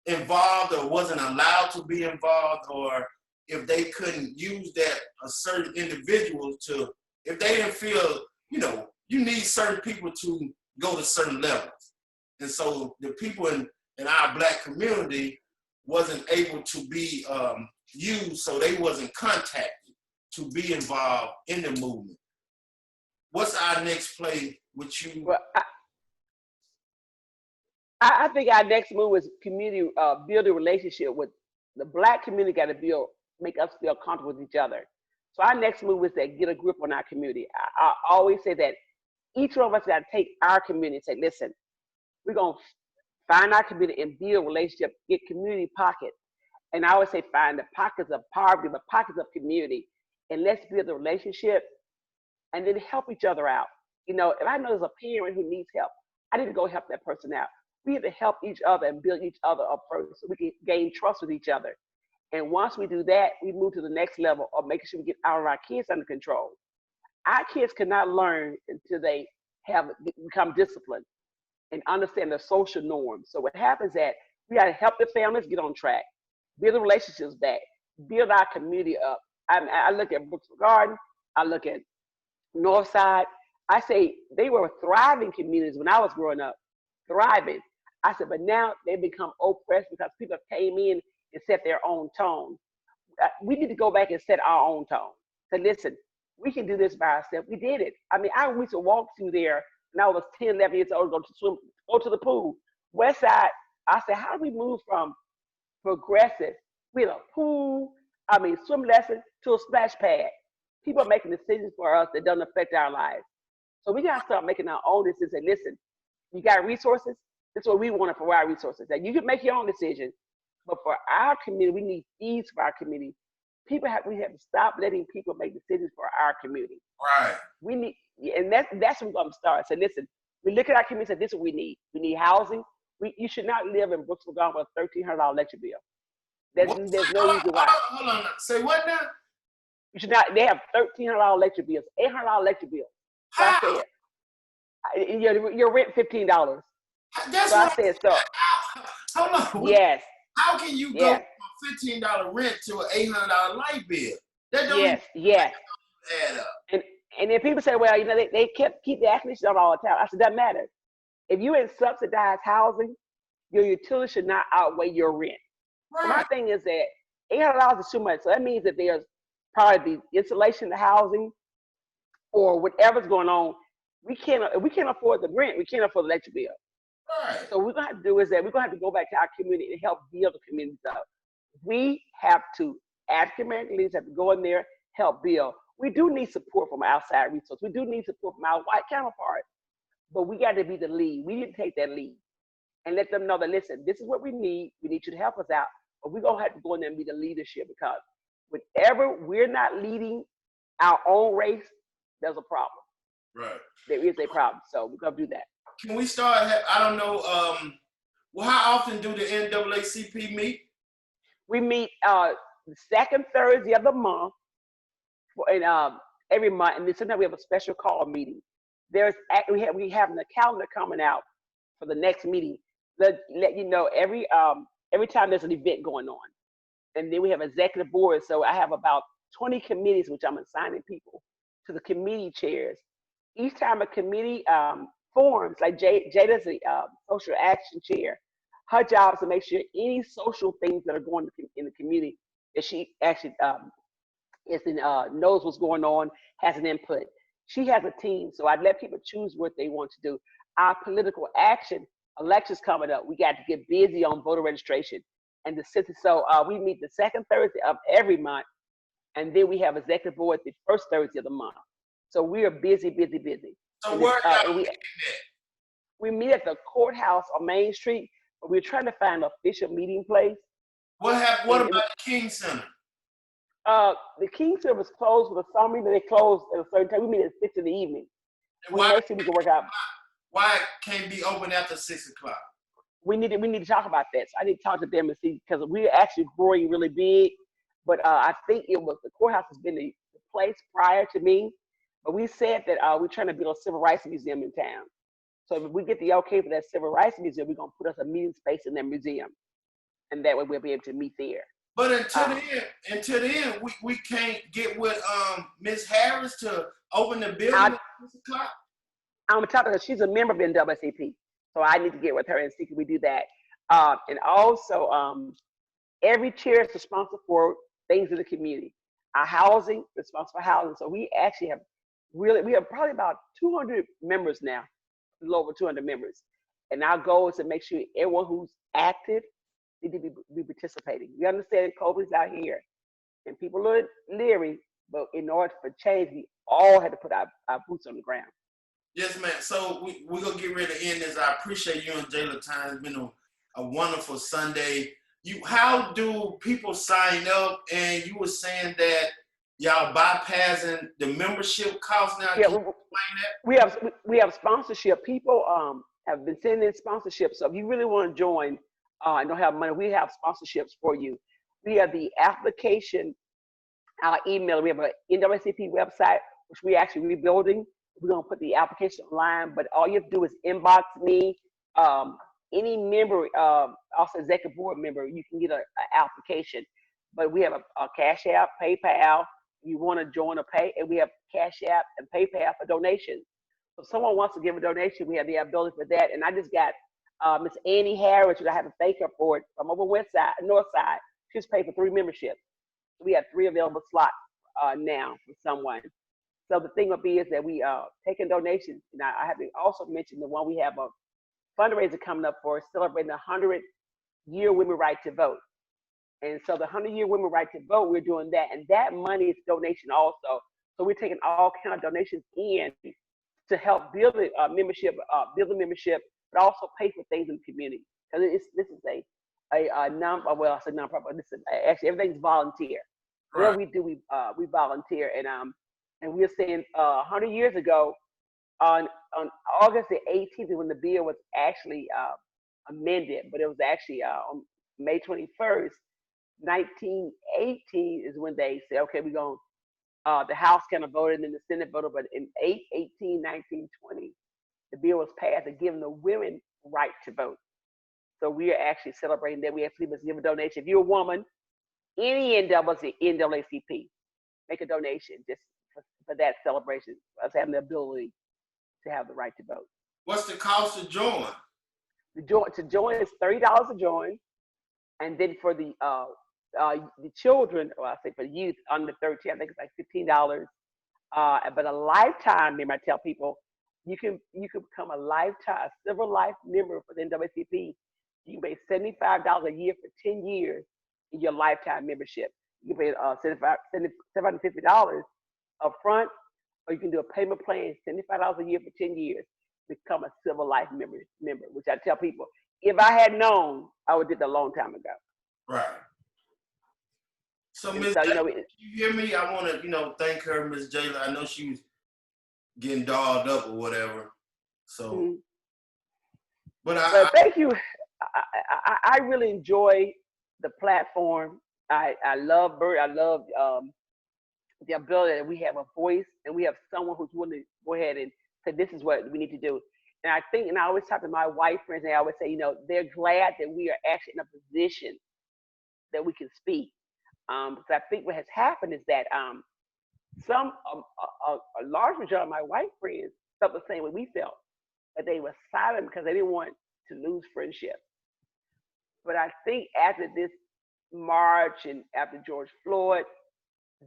involved or wasn't allowed to be involved, or if they couldn't use that a certain individuals to, if they didn't feel, you need certain people to go to certain levels. And so the people in our Black community wasn't able to be used, so they wasn't contacted to be involved in the movement. What's our next play with you? Well, I think our next move is community, build a relationship with the Black community. Got to make us feel comfortable with each other. So our next move is to get a grip on our community. I always say that each one of us got to take our community and say, listen, we're gonna find our community and build a relationship, get community pockets. And I always say, find the pockets of poverty, the pockets of community, and let's build a relationship and then help each other out. If I know there's a parent who needs help, I need to go help that person out. We have to help each other and build each other up first so we can gain trust with each other. And once we do that, we move to the next level of making sure we get our kids under control. Our kids cannot learn until they become disciplined and understand the social norms. So what happens is that we got to help the families get on track, build the relationships back, build our community up. I look at Brookfield Garden, I look at Northside. I say they were thriving communities when I was growing up, thriving. I said, but now they become oppressed because people came in and set their own tone. We need to go back and set our own tone. So listen, we can do this by ourselves. We did it. I mean, I used to walk through there when I was 10, 11 years old, go to the pool. West Side, I said, how do we move from progressive with a pool, swim lesson to a splash pad? People are making decisions for us that don't affect our lives. So we got to start making our own decisions and listen, you got resources? This is what we want to provide resources. That you can make your own decision, but for our community, we need ease for our community. We have to stop letting people make decisions for our community. Right. We need, and that's where we're going to start. So listen, we look at our community and say, this is what we need. We need housing. You should not live in Brookfield Garden with a $1,300 electric bill. There's no reason why. Hold on. Say what now? You should not. They have $1,300 electric bills, $800 electric bills. So I said, Your rent $15. That's So I what said, so hold on. yes, How can you go yes, from $15 rent to an $800 light bill? That don't even yes, yes. add up. And and then people say, well, they keep the air conditioning on all the time. I said, doesn't matter. If you're in subsidized housing, your utility should not outweigh your rent. So my Right. thing is that $800 is too much. So that means that there's probably the insulation, the housing, or whatever's going on. We can't afford the rent. We can't afford the electric bill. Right. So what we're gonna have to do is that we're gonna have to go back to our community and help build the communities up. We have to, African American leaders have to go in there, help build. We do need support from outside resources. We do need support from our white counterparts, but we got to be the lead. We need to take that lead and let them know that, listen, this is what we need. We need you to help us out, but we're gonna have to go in there and be the leadership, because whenever we're not leading our own race, there's a problem. Right. There is a problem. So we're gonna do that. Can we start? I don't know. Well, how often do the NAACP meet? We meet the second Thursday of the month, and every month, and then sometimes we have a special call meeting. We have a calendar coming out for the next meeting. Let you know every time there's an event going on, and then we have executive board. So I have about 20 committees, which I'm assigning people to the committee chairs. Each time a committee forms, like Jada's the social action chair, her job is to make sure any social things that are going in the community that she actually knows what's going on, has an input. She has a team, so I let people choose what they want to do. Our political action, elections coming up, we got to get busy on voter registration and the census. So we meet the second Thursday of every month, and then we have executive board the first Thursday of the month. So we are busy, busy, busy. So where y'all meeting We meet at the courthouse on Main Street, but we're trying to find an official meeting place. at? What about the King Center? The King Center was closed for the summer. They closed at a certain time. We meet at 6 in the evening. And We why make sure we can work out. why it can't be open after 6 o'clock? We need to talk about that. So I need to talk to them and see, because we're actually growing really big. But I think it was the courthouse has been the place prior to me. But we said that we're trying to build a civil rights museum in town. So if we get the okay for that civil rights museum, we're gonna put us a meeting space in that museum, and that way we'll be able to meet there. But until then, we can't get with Miss Harris to open the building at 6 o'clock. I'm gonna talk to her. She's a member of NAACP, so I need to get with her and see if we do that. And also, every chair is responsible for things in the community. Our housing, responsible for housing. So we actually have we have probably about 200 members now, a little over 200 members. And our goal is to make sure everyone who's active need to be participating. We understand COVID's out here, and people are leery, but in order for change, we all had to put our boots on the ground. Yes, man. So we're going to get ready to end this. I appreciate you and Jayla time. It's been a wonderful Sunday. How do people sign up? And you were saying that y'all bypassing the membership cost now. Yeah, Can you explain that? we have sponsorship. People have been sending in sponsorships. So if you really want to join and don't have money, we have sponsorships for you. We have the application, our email. We have an NAACP website, which we're actually rebuilding. We're gonna put the application online, but all you have to do is inbox me. Any member, also executive board member, you can get an application. But we have a Cash App, PayPal. You want to join or pay, and we have Cash App and PayPal for donations. So if someone wants to give a donation, we have the ability for that. And I just got Miss Annie Harris, which I have to thank her for it, from over North Side. She's paid for 3 memberships. We have 3 available slots now for someone. So the thing will be is that we taking donations. And I have to also mention the one we have a fundraiser coming up for, celebrating the 100-year women right to vote. And so the 100-year women right to vote, we're doing that. And that money is donation also. So we're taking all kind of donations in to help build the membership, but also pay for things in the community. Because this is a non-profit. This is actually everything's volunteer. Right. Whatever we do, we volunteer. And we're saying 100 years ago, on August the 18th, when the bill was actually amended, but it was actually on May 21st, 1918 is when they said, okay, we're going the House kind of voted and then the Senate voted, but in 1920, the bill was passed and giving the women right to vote. So we are actually celebrating that. We actually must give a donation. If you're a woman, any NAACP, make a donation just for that celebration, us having the ability to have the right to vote. What's the cost to join? To join is $30 to join, and then for the children, or I say for the youth under 13, I think it's like $15. But a lifetime member, I tell people, you can become a lifetime, a civil life member for the NAACP. You can pay $75 a year for 10 years in your lifetime membership. You can pay $750 up front, or you can do a payment plan, $75 a year for 10 years, become a civil life member, which I tell people, if I had known, I would have did it a long time ago. Right. So, Ms. So, you hear me? I want to, thank her, Ms. Jayla. I know she was getting dolled up or whatever. So, but thank you. I really enjoy the platform. I love Bert. I love the ability that we have a voice and we have someone who's willing to go ahead and say, this is what we need to do. And I think, and I always talk to my white friends, and I always say, they're glad that we are actually in a position that we can speak. Because I think what has happened is that a large majority of my white friends felt the same way we felt, but they were silent because they didn't want to lose friendship. But I think after this march and after George Floyd,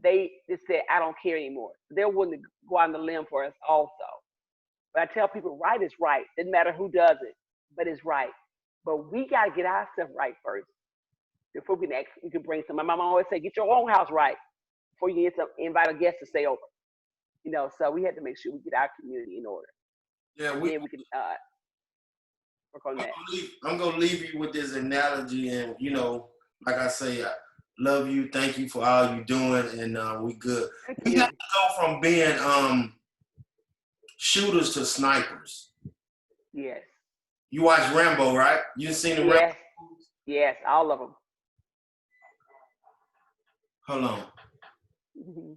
they just said, I don't care anymore. They're willing to go on the limb for us also. But I tell people, right is right. Doesn't matter who does it, but it's right. But we got to get ourselves right first before we can bring some. My mom always say, get your own house right before you invite a guest to stay over. So we had to make sure we get our community in order. Yeah, then we can work on that. I'm gonna leave you with this analogy, and like I say, I love you. Thank you for all you doing, and we good. We have to go from being shooters to snipers. Yes. You watch Rambo, right? You seen the Rambo? Yes, all of them. Hold on. Mm-hmm.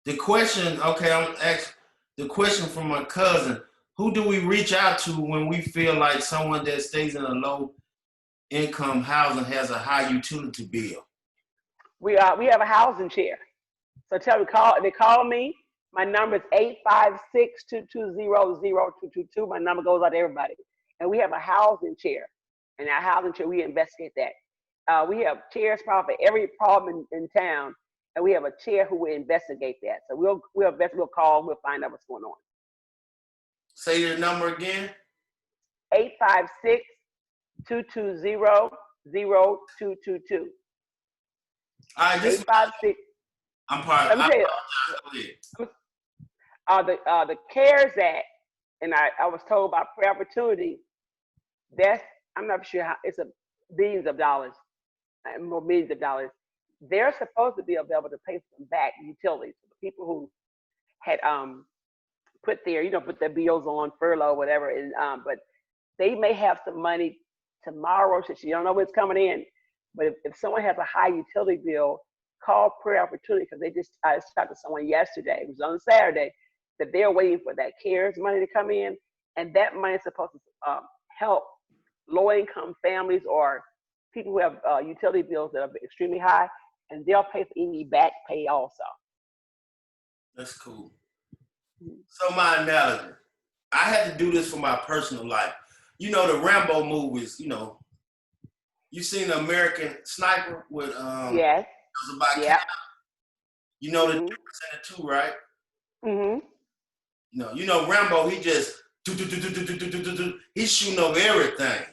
The question, okay, I'm asking the question from my cousin. Who do we reach out to when we feel like someone that stays in a low income housing has a high utility bill? We have a housing chair. So they call me. My number is 856-220-0222. My number goes out to everybody. And we have a housing chair. And our housing chair, we investigate that. We have chairs probably for every problem in town. And we have a chair who will investigate that. So we'll call, we'll find out what's going on. Say your number again. 856-220-0222. All right, this 856. I'm part. Let me tell you. The CARES Act, and I was told about Prayer Opportunity. I'm not sure how, it's billions of dollars, more millions of dollars. They're supposed to be available to pay some back utilities for the people who had put their bills on furlough, whatever. And but they may have some money tomorrow, since you don't know what's coming in. But if someone has a high utility bill, call Prayer Opportunity, because I talked to someone yesterday, it was on Saturday, that they're waiting for that CARES money to come in, and that money is supposed to help low-income families or people who have utility bills that are extremely high, and they'll pay for any back pay also. That's cool. So my analogy, I had to do this for my personal life. The Rambo movies, you seen the American Sniper with yes. It was about yeah. The difference in the two, right? Mm-hmm. Rambo, he just he's shooting over everything.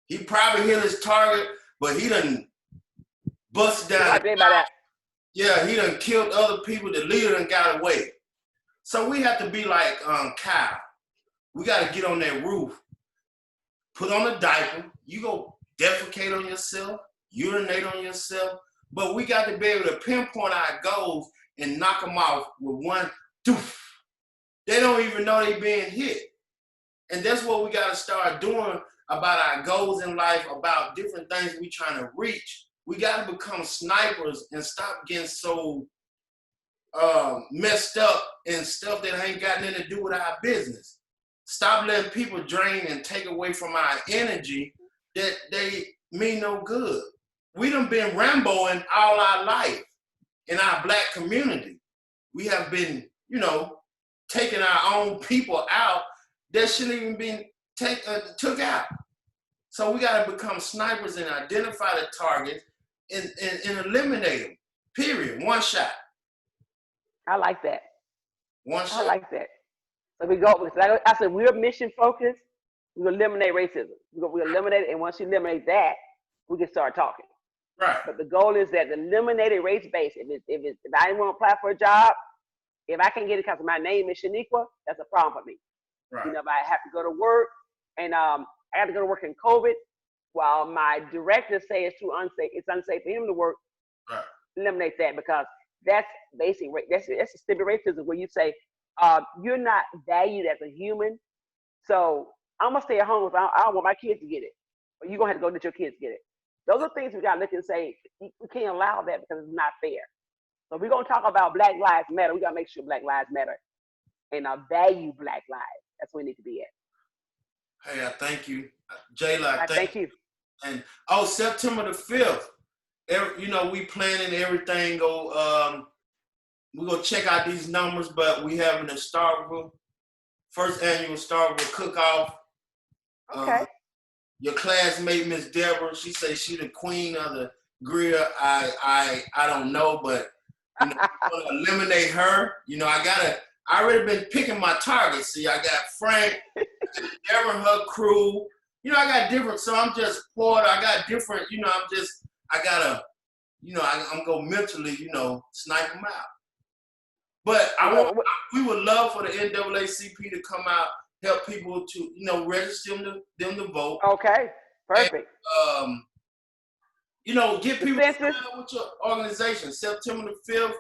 He probably hit his target, but he done busted down. Yeah, he done killed other people. The leader done got away. So we have to be like Kyle. We got to get on that roof, put on a diaper. You go defecate on yourself, urinate on yourself, but we got to be able to pinpoint our goals and knock them off with one doof. They don't even know they being hit. And that's what we got to start doing about our goals in life, about different things we trying to reach. We got to become snipers and stop getting so messed up and stuff that ain't got nothing to do with our business. stop letting people drain and take away from our energy that they mean no good. We done been Ramboing all our life in our Black community. We have been, taking our own people out that shouldn't even been took out. So we got to become snipers and identify the targets and eliminate them. Period. One shot. I like that. One shot. I like that. So we go. I said we're mission focused. We eliminate racism. We eliminate it, and once you eliminate that, we can start talking. Right. But the goal is that eliminated race base. If I didn't want to apply for a job, if I can get it because my name is Shaniqua, that's a problem for me. Right. If I have to go to work, and I had to go to work in COVID, while my director say it's too unsafe, it's unsafe for him to work. Right. Eliminate that, because that's basic. That's systemic racism, where you say you're not valued as a human. So I'm gonna stay at home if I don't want my kids to get it, or you're gonna have to go let your kids get it. Those are things we gotta look and say we can't allow that because it's not fair. So we're gonna talk about Black Lives Matter. We gotta make sure Black Lives Matter and value Black lives. That's where we need to be at. Hey, I thank you, Jayla. I thank you. And September the 5th. We planning everything. We're gonna check out these numbers, but we having a first annual Starkville cook-off. Okay. Your classmate, Miss Deborah, she say she the queen of the grill. I don't know, but I'm gonna eliminate her. I already been picking my targets. See, I got Frank, Deborah and her crew. I got different, so I'm just Porter. I got different, I'm gonna mentally, snipe them out. But we would love for the NAACP to come out, help people to, register them to vote. Okay, perfect. And, get people familiar with your organization. September the 5th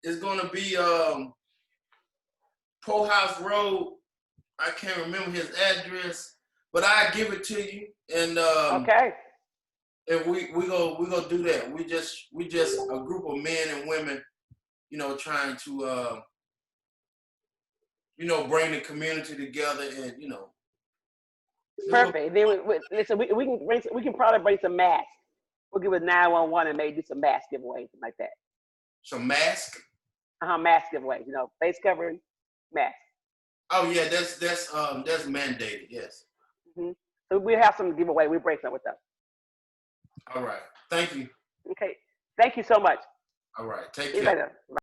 is going to be Poorhouse Road. I can't remember his address, but I give it to you. And okay. And we go do that. We just a group of men and women, trying to bring the community together and Perfect. Then listen, we can probably bring some masks. We'll give it 911 and maybe do some mask giveaways, something like that. Some mask? Mask giveaways. Face covering, mask. Oh yeah, that's mandated. Yes. Mm-hmm. So we'll have some giveaway. We'll break some with them. All right. Thank you. Okay. Thank you so much. All right. Take care. See you later. Bye.